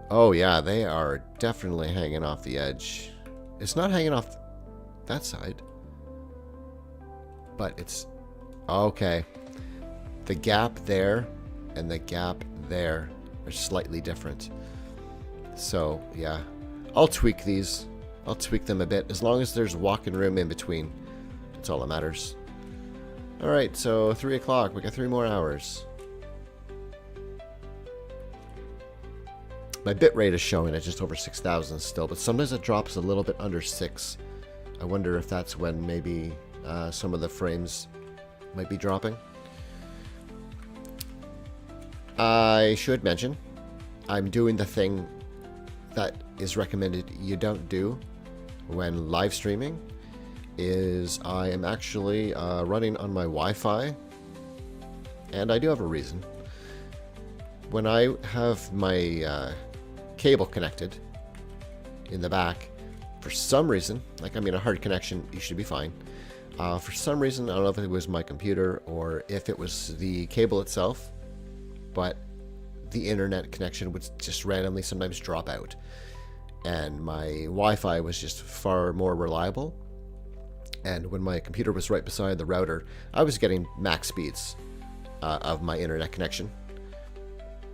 Oh yeah, they are definitely hanging off the edge. It's not hanging off that side, but it's okay. The gap there and the gap there are slightly different. So yeah, I'll tweak these. I'll tweak them a bit as long as there's walking room in between. That's all that matters. All right, so 3 o'clock. We got 3 more hours. My bitrate is showing at just over 6,000 still, but sometimes it drops a little bit under 6. I wonder if that's when maybe some of the frames might be dropping. I should mention, I'm doing the thing that is recommended you don't do when live streaming, is I am actually running on my Wi-Fi, and I do have a reason. When I have my cable connected in the back, for some reason, like a hard connection, you should be fine. For some reason, I don't know if it was my computer or if it was the cable itself, but the internet connection would just randomly sometimes drop out. And my Wi-Fi was just far more reliable. And when my computer was right beside the router, I was getting max speeds of my internet connection.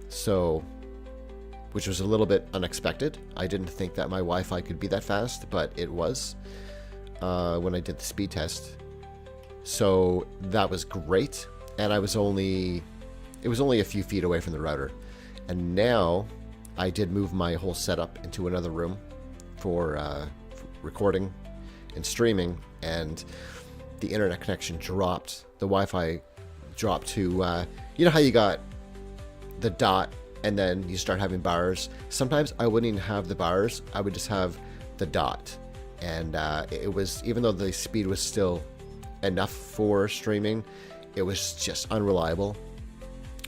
So, which was a little bit unexpected. I didn't think that my Wi-Fi could be that fast, but it was when I did the speed test. So that was great, and it was only a few feet away from the router. And now I did move my whole setup into another room for recording and streaming, and the internet connection dropped. The Wi-Fi dropped to, you know how you got the dot and then you start having bars? Sometimes I wouldn't even have the bars, I would just have the dot. And it was, even though the speed was still enough for streaming, it was just unreliable.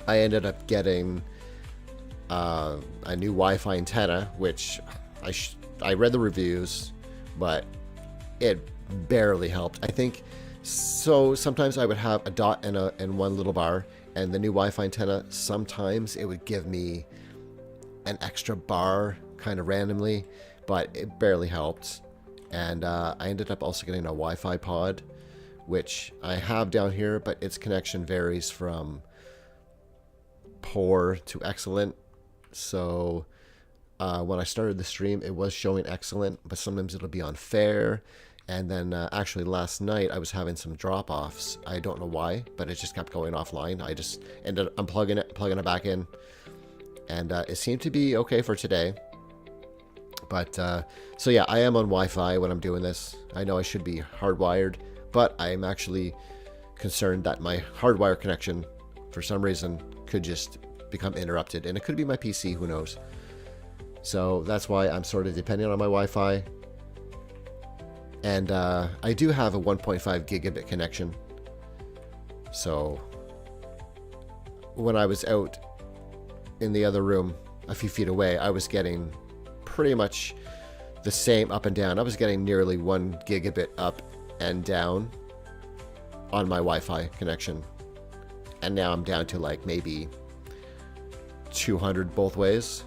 I ended up getting a new Wi-Fi antenna, which I read the reviews, but it barely helped. I think so. Sometimes I would have a dot and one little bar, and the new Wi-Fi antenna, sometimes it would give me an extra bar kind of randomly, but it barely helped. And I ended up also getting a Wi-Fi pod, which I have down here, but its connection varies from poor to excellent. So when I started the stream, it was showing excellent, but sometimes it'll be on fair. And then actually last night I was having some drop-offs. I don't know why, but it just kept going offline. I just ended up unplugging it, plugging it back in, and it seemed to be okay for today. But so yeah, I am on Wi-Fi when I'm doing this. I know I should be hardwired, but I'm actually concerned that my hardwire connection, for some reason, could just become interrupted, and it could be my PC, who knows. So that's why I'm sort of depending on my Wi-Fi. And I do have a 1.5 gigabit connection. So when I was out in the other room a few feet away, I was getting pretty much the same up and down. I was getting nearly 1 gigabit up and down on my Wi-Fi connection. And now I'm down to like maybe 200 both ways.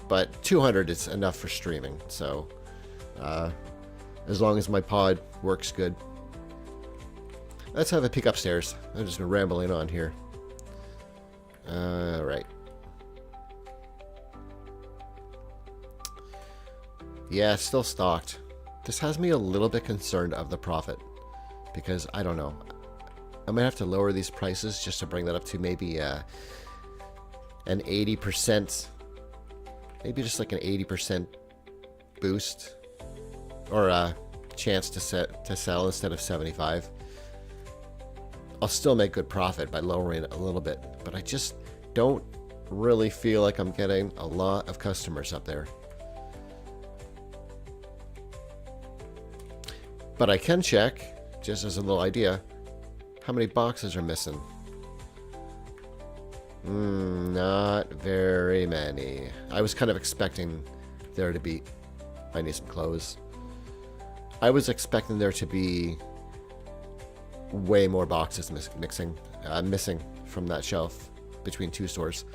But 200 is enough for streaming. So as long as my pod works good. Let's have a peek upstairs. I've just been rambling on here. Right. Yeah, it's still stocked. This has me a little bit concerned of the profit, because I don't know. I might have to lower these prices just to bring that up to maybe an 80%, maybe just like an 80% boost, or a chance to sell instead of 75. I'll still make good profit by lowering it a little bit, but I just don't really feel like I'm getting a lot of customers up there. But I can check, just as a little idea, how many boxes are missing. Not very many. I was kind of expecting there to be... I need some clothes. I was expecting there to be way more boxes missing from that shelf between two stores.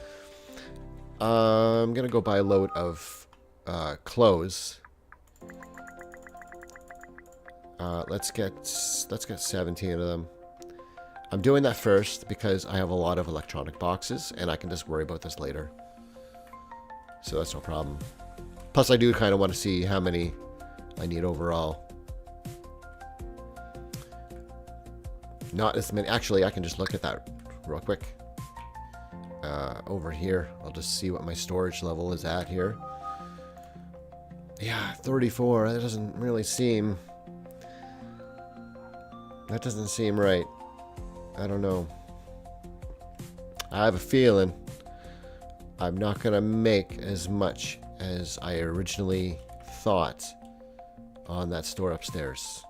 I'm gonna go buy a load of clothes. Let's get 17 of them. I'm doing that first because I have a lot of electronic boxes and I can just worry about this later. So that's no problem. Plus I do kind of want to see how many I need overall. Not as many. Actually, I can just look at that real quick. Over here, I'll just see what my storage level is at here. Yeah, 34. That doesn't really seem... That doesn't seem right. I don't know. I have a feeling I'm not going to make as much as I originally thought on that store upstairs.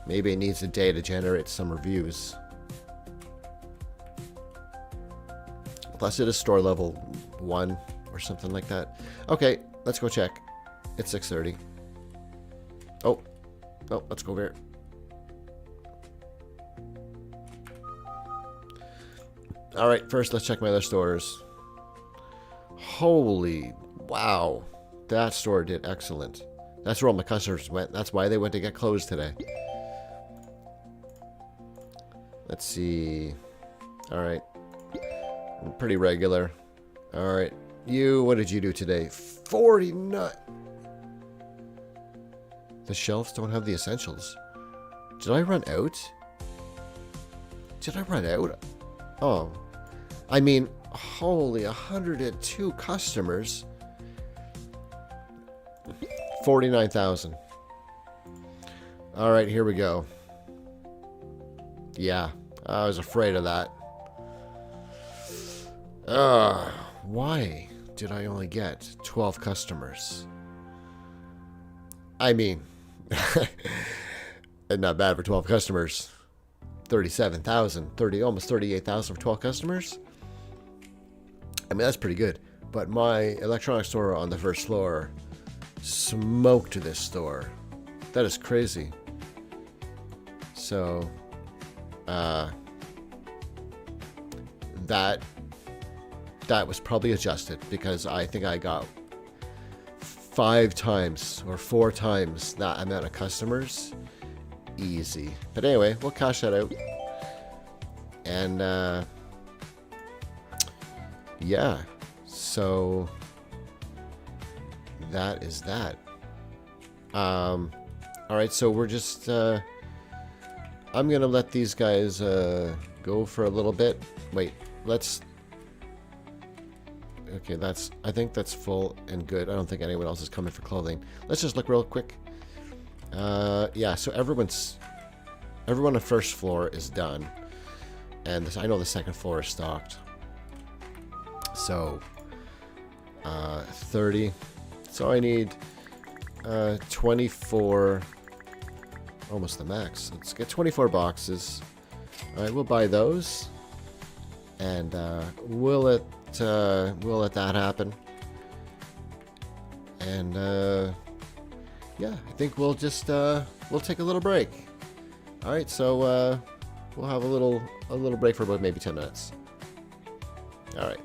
Maybe it needs a day to generate some reviews. Plus it is store level 1 or something like that. Okay, let's go check. It's 6:30. Oh, let's go over here. Alright, first let's check my other stores. Holy, wow. That store did excellent. That's where all my customers went. That's why they went to get clothes today. Let's see. Alright. Pretty regular. Alright. You, what did you do today? 49. The shelves don't have the essentials. Did I run out? Did I run out? Oh. I mean, holy, 102 customers. 49,000. Alright, here we go. Yeah, I was afraid of that. Why did I only get 12 customers? I mean, not bad for 12 customers. 37,000, almost 38,000 for 12 customers. I mean, that's pretty good. But my electronics store on the first floor smoked this store. That is crazy. So, that was probably adjusted because I think I got 5 times or 4 times that amount of customers. Easy. But anyway, we'll cash that out. And yeah, so that is that. All right, so we're just I'm gonna let these guys go for a little bit. Wait, let's... Okay, I think that's full and good. I don't think anyone else is coming for clothing. Let's just look real quick. Yeah, so everyone on the first floor is done. And I know the second floor is stocked. So, 30. So I need 24, almost the max. Let's get 24 boxes. Alright, we'll buy those. And we'll let that happen. And yeah, I think we'll just we'll take a little break. All right, so we'll have a little break for about maybe 10 minutes. All right.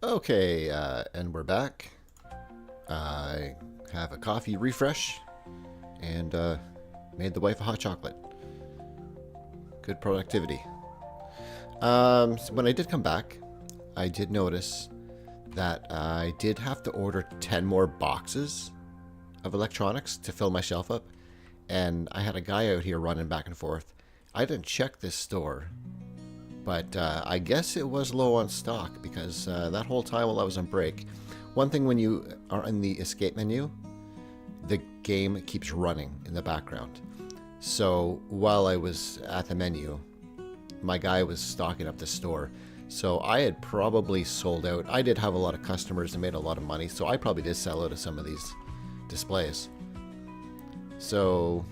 Okay, and we're back. I have a coffee refresh and made the wife a hot chocolate. Good productivity. So when I did come back, I did notice that I did have to order 10 more boxes of electronics to fill my shelf up. And I had a guy out here running back and forth. I didn't check this store, but I guess it was low on stock because that whole time while I was on break, one thing when you are in the escape menu, the game keeps running in the background. So while I was at the menu, my guy was stocking up the store. So I had probably sold out. I did have a lot of customers and made a lot of money, so I probably did sell out of some of these displays. So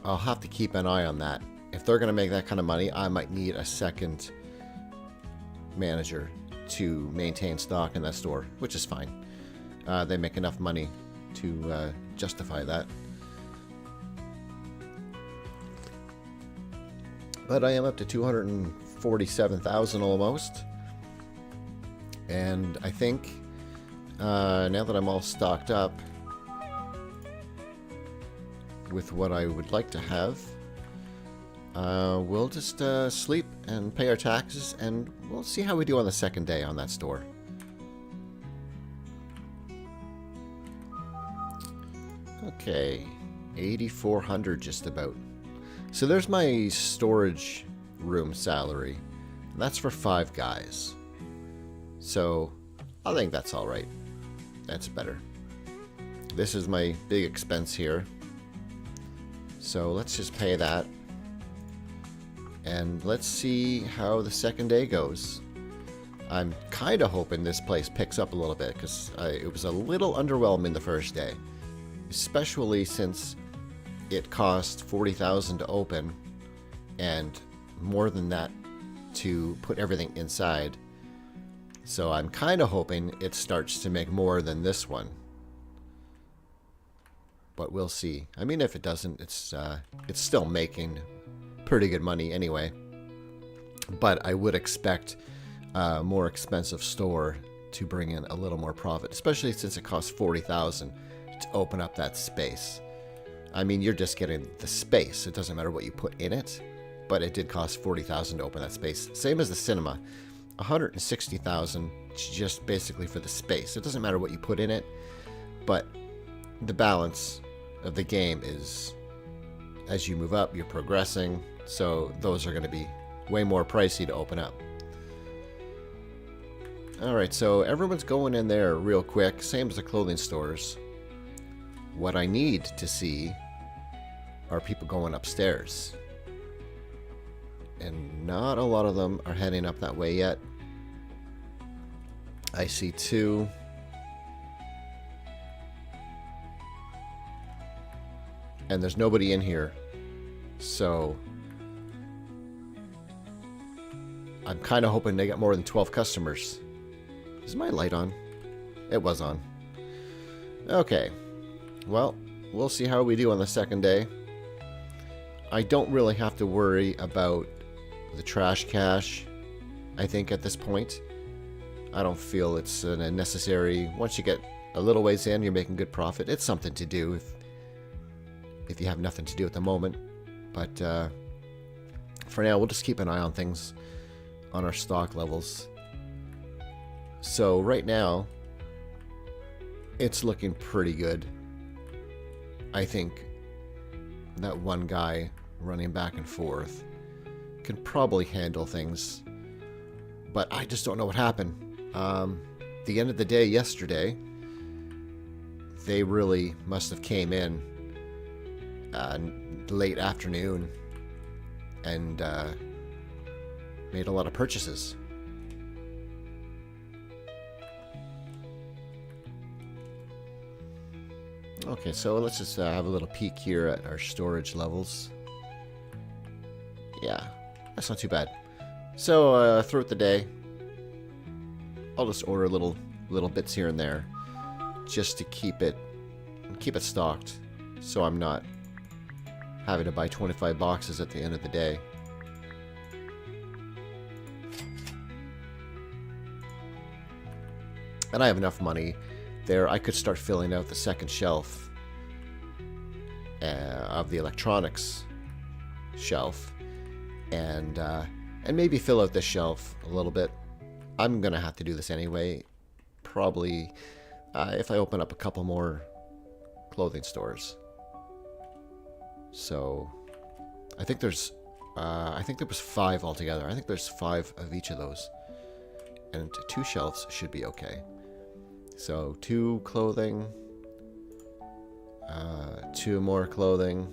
I'll have to keep an eye on that. If they're going to make that kind of money, I might need a second manager to maintain stock in that store, which is fine. They make enough money to justify that. But I am up to 247,000 almost. And I think now that I'm all stocked up with what I would like to have, we'll just sleep and pay our taxes, and we'll see how we do on the second day on that store. Okay, 8,400 just about. So there's my storage room salary. That's for 5 guys. So I think that's all right. That's better. This is my big expense here. So let's just pay that. And let's see how the second day goes. I'm kind of hoping this place picks up a little bit because it was a little underwhelming the first day. Especially since it cost $40,000 to open and more than that to put everything inside. So I'm kind of hoping it starts to make more than this one. But we'll see. I mean, if it doesn't, it's still making pretty good money anyway. But I would expect a more expensive store to bring in a little more profit, especially since it costs $40,000 to open up that space. I mean, you're just getting the space. It doesn't matter what you put in it, but it did cost $40,000 to open that space. Same as the cinema, $160,000 just basically for the space. It doesn't matter what you put in it, but the balance of the game is as you move up, you're progressing. So those are going to be way more pricey to open up. Alright, so everyone's going in there real quick, same as the clothing stores. What I need to see are people going upstairs. And not a lot of them are heading up that way yet. I see 2. And there's nobody in here. So I'm kind of hoping they get more than 12 customers. Is my light on? It was on. Okay. Well, we'll see how we do on the second day. I don't really have to worry about the trash cash, I think, at this point. I don't feel it's a necessary. Once you get a little ways in, you're making good profit. It's something to do if you have nothing to do at the moment. But for now, we'll just keep an eye on things on our stock levels. So right now, it's looking pretty good. I think that one guy running back and forth can probably handle things, but I just don't know what happened. The end of the day yesterday, they really must have came in late afternoon and made a lot of purchases. Okay, so let's just have a little peek here at our storage levels. Yeah, that's not too bad. So throughout the day, I'll just order little bits here and there, just to keep it stocked, so I'm not having to buy 25 boxes at the end of the day. And I have enough money there. I could start filling out the second shelf of the electronics shelf, and maybe fill out this shelf a little bit. I'm gonna have to do this anyway, probably if I open up a couple more clothing stores. So I think there was 5 altogether. I think there's 5 of each of those, and 2 shelves should be okay. So 2 clothing, 2 more clothing,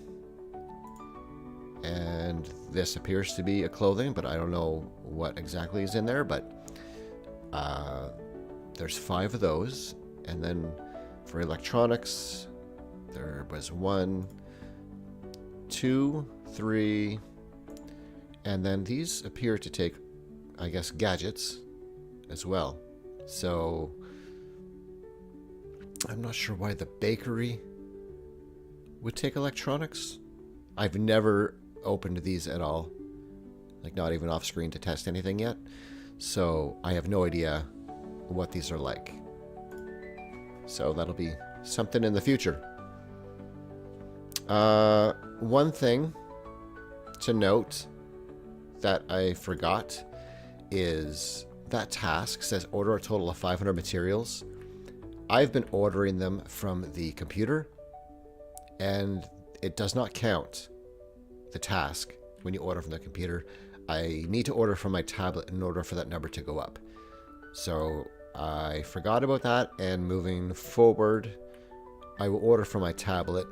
and this appears to be a clothing, but I don't know what exactly is in there. But there's 5 of those, and then for electronics there was 1, 2, 3, and then these appear to take, I guess, gadgets as well. So I'm not sure why the bakery would take electronics. I've never opened these at all, like not even off screen to test anything yet. So I have no idea what these are like. So that'll be something in the future. One thing to note that I forgot is that task says order a total of 500 materials. I've been ordering them from the computer, and it does not count the task when you order from the computer. I need to order from my tablet in order for that number to go up. So I forgot about that, and moving forward, I will order from my tablet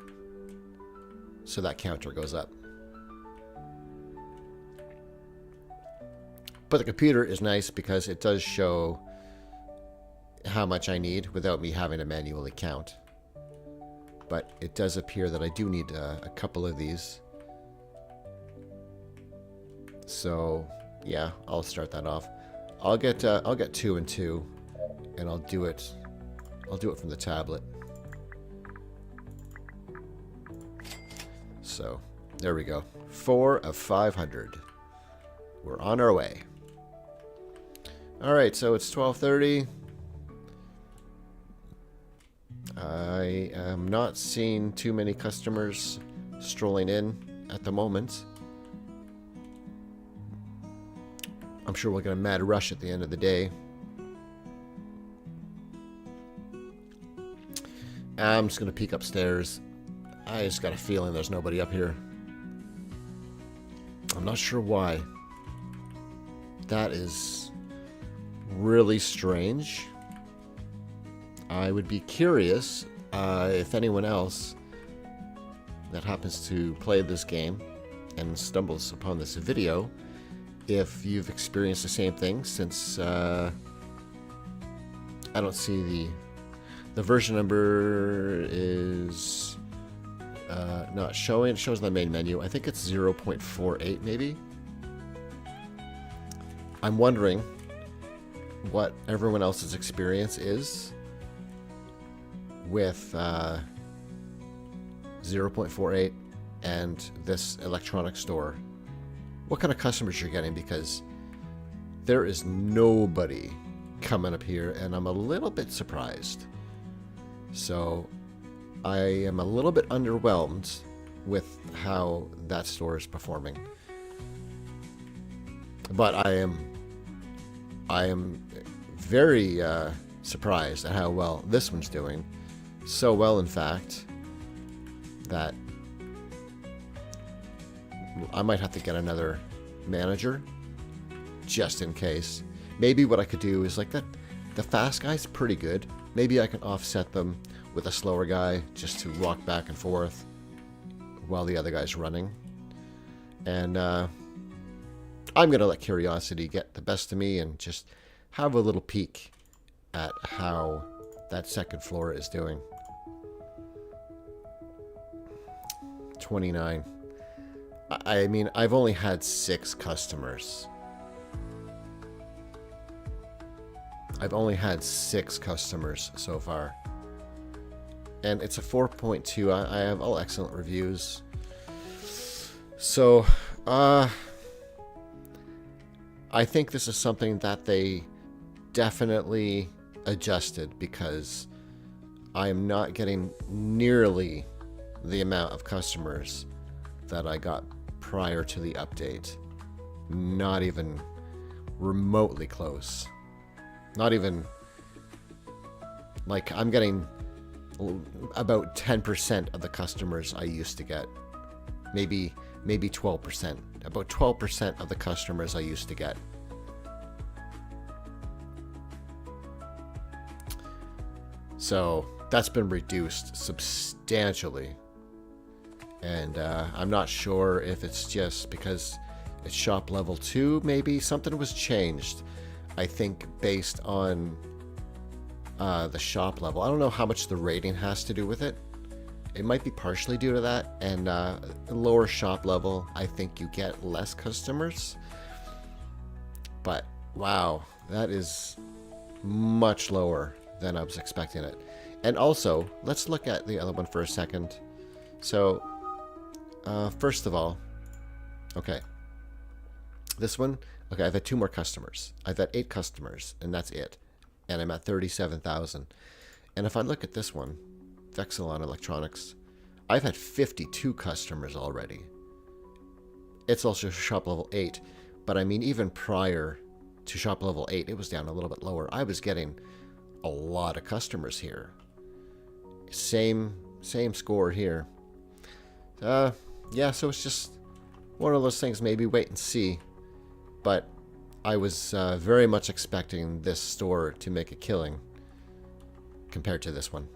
so that counter goes up. But the computer is nice because it does show how much I need without me having to manually count. But it does appear that I do need a couple of these. So yeah, I'll start that off. I'll get 2 and 2, and I'll do it from the tablet. So there we go. 4 of 500. We're on our way. All right, so it's 12:30. I am not seeing too many customers strolling in at the moment. I'm sure we'll get a mad rush at the end of the day. I'm just going to peek upstairs. I just got a feeling there's nobody up here. I'm not sure why. That is really strange. I would be curious if anyone else that happens to play this game and stumbles upon this video, if you've experienced the same thing, since I don't see the version number is not showing. It shows in the main menu. I think it's 0.48 maybe. I'm wondering what everyone else's experience is with 0.48 and this electronic store. What kind of customers you're getting, because there is nobody coming up here, and I'm a little bit surprised. So I am a little bit underwhelmed with how that store is performing. But I am very surprised at how well this one's doing. So well, in fact, that I might have to get another manager just in case. Maybe what I could do is, like, the fast guy's pretty good. Maybe I can offset them with a slower guy just to walk back and forth while the other guy's running. And I'm going to let curiosity get the best of me and just have a little peek at how that second floor is doing. 29. I mean, I've only had 6 customers. I've only had 6 customers so far. And it's a 4.2. I have all excellent reviews. So, I think this is something that they definitely adjusted because I am not getting nearly the amount of customers that I got prior to the update. Not even remotely close. Not even, like, I'm getting about 10% of the customers I used to get. Maybe 12%. About 12% of the customers I used to get. So that's been reduced substantially. And I'm not sure if it's just because it's shop level 2, maybe something was changed. I think based on the shop level. I don't know how much the rating has to do with it. It might be partially due to that. And lower shop level, I think you get less customers. But wow, that is much lower than I was expecting it. And also, let's look at the other one for a second. So, first of all, okay. This one, okay, I've had 2 more customers. I've had 8 customers, and that's it. And I'm at 37,000. And if I look at this one, Vexilon Electronics, I've had 52 customers already. It's also shop level 8, but I mean, even prior to shop level 8, it was down a little bit lower. I was getting a lot of customers here. Same score here. Yeah, so it's just one of those things, maybe wait and see. But I was very much expecting this store to make a killing compared to this one.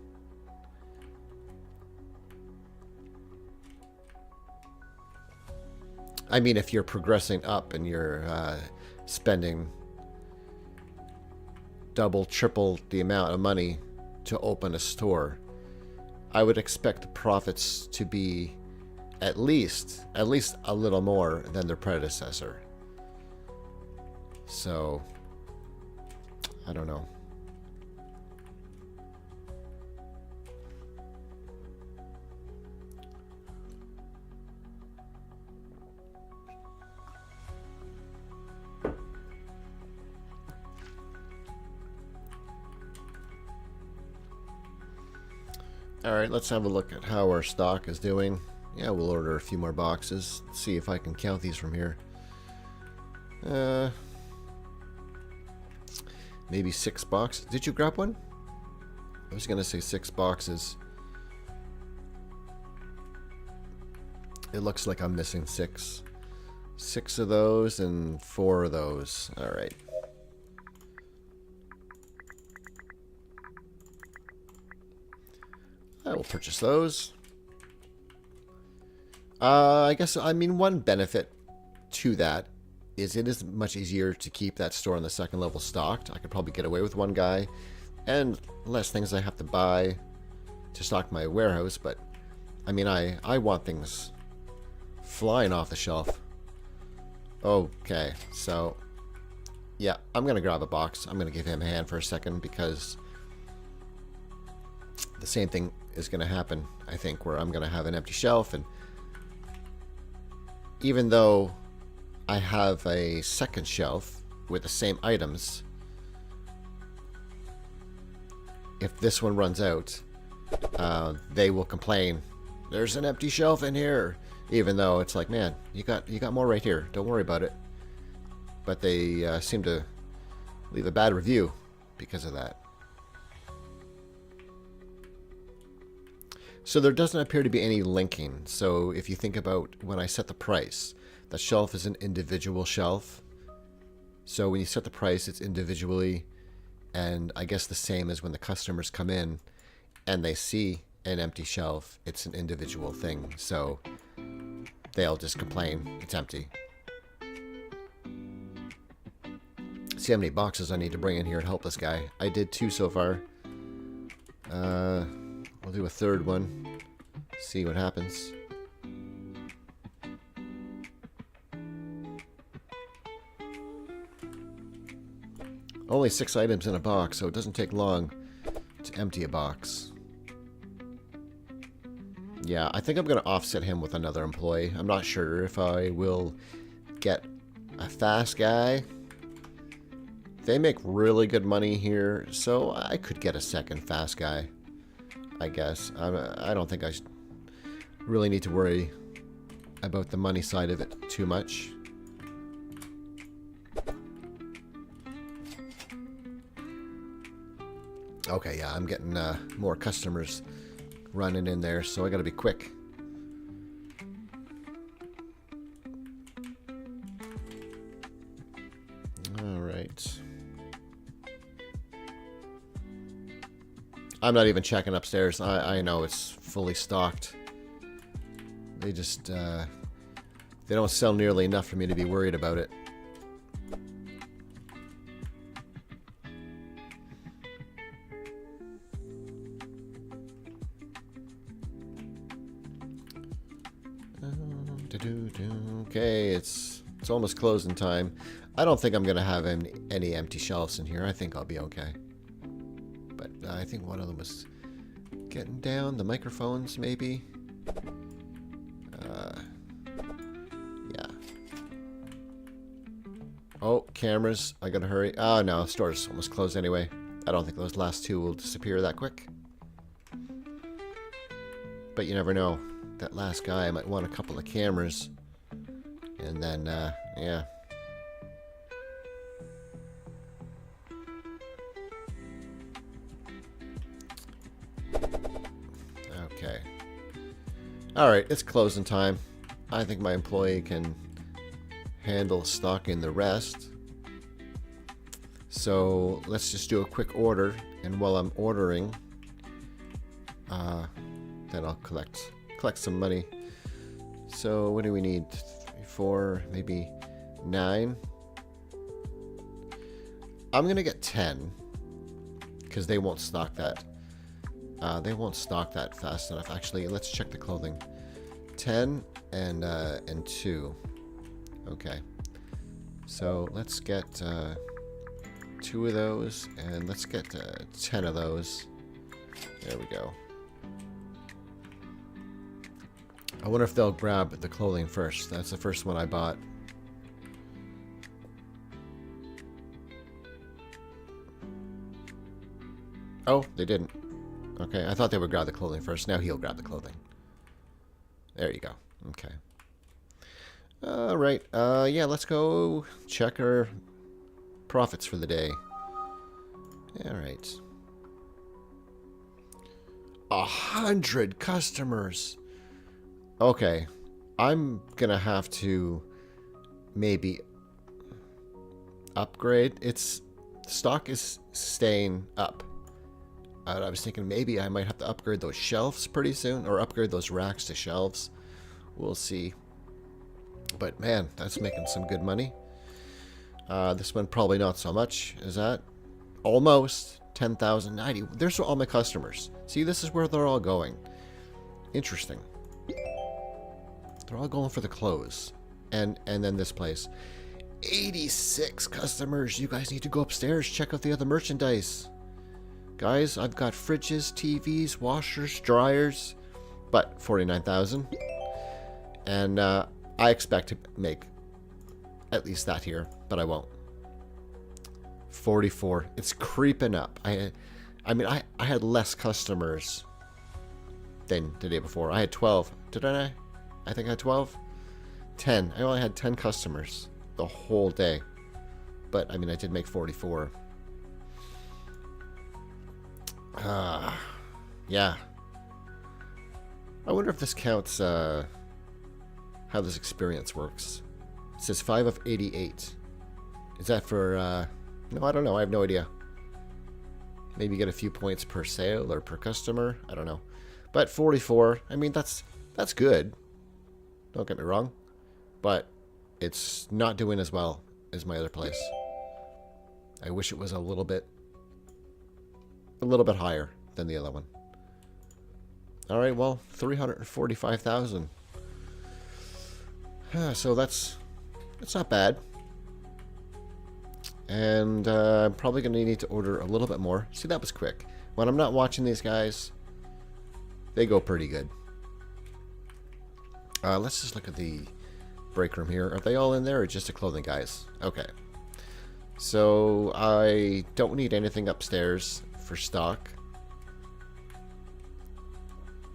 I mean, if you're progressing up and you're spending double, triple the amount of money to open a store, I would expect the profits to be at least a little more than their predecessor. So, I don't know. Alright, let's have a look at how our stock is doing. Yeah, we'll order a few more boxes. See if I can count these from here. Maybe 6 boxes. Did you grab one? I was gonna say 6 boxes. It looks like I'm missing 6. 6 of those and 4 of those. Alright. I will purchase those. I guess, I mean, one benefit to that is it is much easier to keep that store on the second level stocked. I could probably get away with one guy and less things I have to buy to stock my warehouse. But, I mean, I want things flying off the shelf. Okay, so, yeah, I'm going to grab a box. I'm going to give him a hand for a second because the same thing is going to happen, I think, where I'm going to have an empty shelf. And even though I have a second shelf with the same items, if this one runs out, they will complain, there's an empty shelf in here, even though it's like, man, you got more right here, don't worry about it. But they seem to leave a bad review because of that. So there doesn't appear to be any linking. So if you think about when I set the price, the shelf is an individual shelf. So when you set the price, it's individually. And I guess the same as when the customers come in and they see an empty shelf, it's an individual thing. So they'll just complain it's empty. See how many boxes I need to bring in here and help this guy. I did 2 so far. I'll do a 3rd one. See what happens. Only 6 items in a box, so it doesn't take long to empty a box. Yeah, I think I'm going to offset him with another employee. I'm not sure if I will get a fast guy They make really good money here, so I could get a second fast guy, I guess. I don't think I really need to worry about the money side of it too much. Okay, yeah, I'm getting more customers running in there, so I gotta be quick. Alright. I'm not even checking upstairs. I know it's fully stocked. They just, they don't sell nearly enough for me to be worried about it. Okay, it's almost closing time. I don't think I'm gonna have any empty shelves in here. I think I'll be okay. But I think one of them was getting down. The microphones, maybe. Yeah. Oh, cameras. I gotta hurry. Oh no, store's almost closed anyway. I don't think those last two will disappear that quick. But you never know. That last guy might want a couple of cameras. And then, yeah. Okay. Alright, it's closing time. I think my employee can handle stocking the rest. So, let's just do a quick order. And while I'm ordering, then I'll collect some money. So, what do we need? 3, 4, maybe 9. I'm gonna get 10 because they won't stock that. They won't stock that fast enough. Actually, let's check the clothing. 10 and 2. Okay. So let's get 2 of those, and let's get 10 of those. There we go. I wonder if they'll grab the clothing first. That's the first one I bought. Oh, they didn't. Okay, I thought they would grab the clothing first. Now he'll grab the clothing. There you go. Okay. Alright, yeah, let's go check our profits for the day. Alright. 100 customers! Okay, I'm gonna have to maybe upgrade. Stock is staying up. I was thinking maybe I might have to upgrade those shelves pretty soon, or upgrade those racks to shelves. We'll see. But man, that's making some good money. This one probably not so much. Is that almost 10,090? There's all my customers. See, this is where they're all going. Interesting. They're all going for the clothes. And then this place. 86 customers. You guys need to go upstairs, check out the other merchandise. Guys, I've got fridges, TVs, washers, dryers. But 49,000. And I expect to make at least that here, but I won't. 44. It's creeping up. I mean, I had less customers than the day before. I had 12. Didn't I? I think I had 12. 10. I only had 10 customers the whole day. But, I mean, I did make 44. Yeah. I wonder if this counts, how this experience works. It says 5 of 88. Is that for, no, I don't know. I have no idea. Maybe get a few points per sale or per customer. I don't know. But 44, I mean, that's good. Don't get me wrong. But it's not doing as well as my other place. I wish it was a little bit higher than the other one. Alright, well, 345,000. So that's not bad. And I'm probably going to need to order a little bit more. See, that was quick. When I'm not watching these guys, they go pretty good. Let's just look at the break room here. Are they all in there or just the clothing guys? Okay. So I don't need anything upstairs for stock.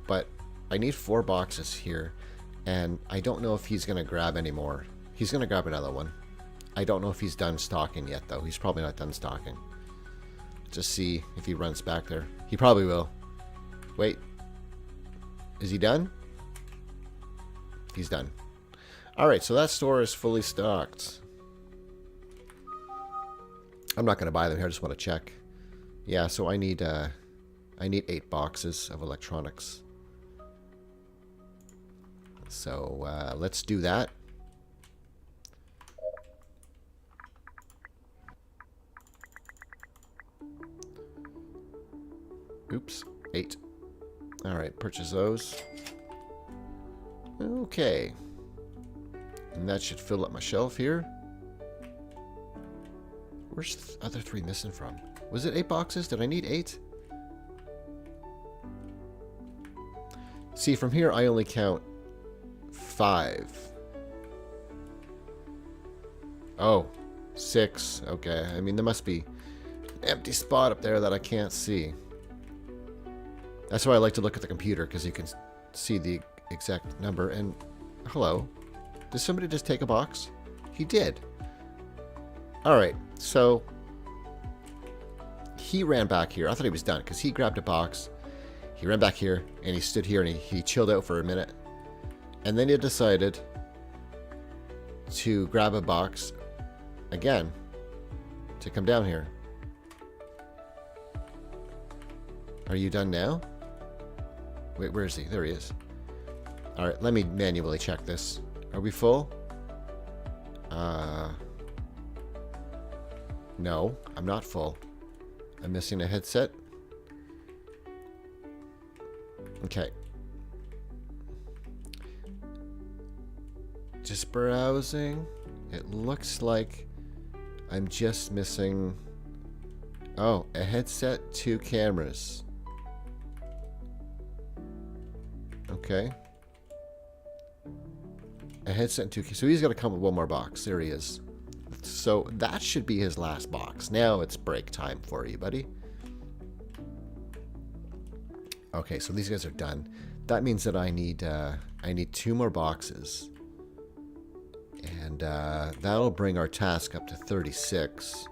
But I need 4 boxes here. And I don't know if he's going to grab any more. He's going to grab another one. I don't know if he's done stocking yet, though. He's probably not done stocking. Just see if he runs back there. He probably will. Wait. Is he done? He's done. Alright, so that store is fully stocked. I'm not going to buy them here. I just want to check. Yeah, so I need 8 boxes of electronics. So let's do that. Oops, 8. Alright, purchase those. Okay. And that should fill up my shelf here. Where's the other 3 missing from? Was it 8 boxes? Did I need 8? See, from here I only count 5. Oh, 6. Okay, I mean there must be an empty spot up there that I can't see. That's why I like to look at the computer, because you can see the exact number. And hello, did somebody just take a box? He did. Alright, so he ran back here. I thought he was done because he grabbed a box. He ran back here and he stood here and he chilled out for a minute. And then he decided to grab a box again to come down here. Are you done now? Wait, where is he? There he is. Alright, let me manually check this. Are we full? No, I'm not full. I'm missing a headset. Okay. Just browsing. It looks like I'm just missing... Oh, a headset, 2 cameras. Okay. A headset and 2 cameras. So he's got to come with 1 more box. There he is. So that should be his last box. Now it's break time for you, buddy. Okay, so these guys are done. That means that I need 2 more boxes. And that'll bring our task up to 36.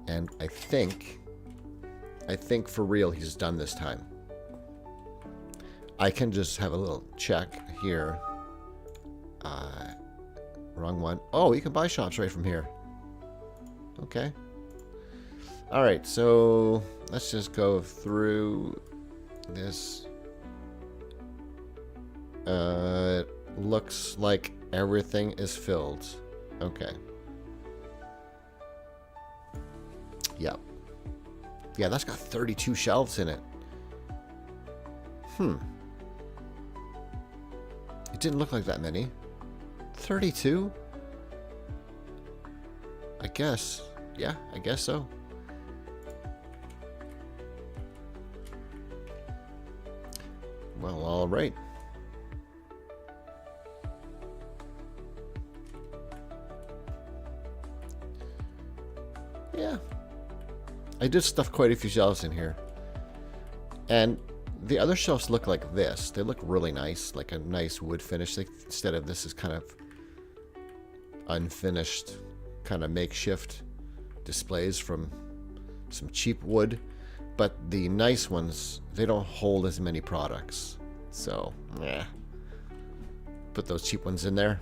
And I think for real he's done this time. I can just have a little check here. Wrong one. Oh, you can buy shops right from here. Okay. Alright, so let's just go through this. Looks like everything is filled. Okay. Yep. Yeah, that's got 32 shelves in it. It didn't look like that many. 32? I guess. Yeah, I guess so. Well, alright. Yeah. I did stuff quite a few shelves in here. And the other shelves look like this. They look really nice, like a nice wood finish. Instead of this is kind of unfinished, kind of makeshift displays from some cheap wood. But the nice ones, they don't hold as many products. So, yeah. Put those cheap ones in there.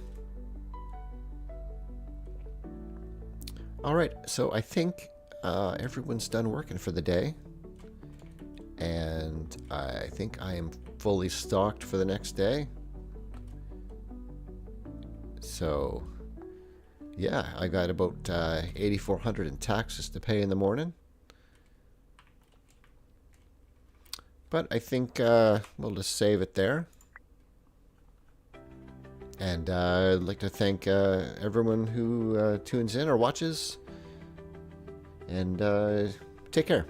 Alright, so I think everyone's done working for the day. And I think I am fully stocked for the next day. So, yeah, I got about $8,400 in taxes to pay in the morning. But I think we'll just save it there. And I'd like to thank everyone who tunes in or watches. And take care.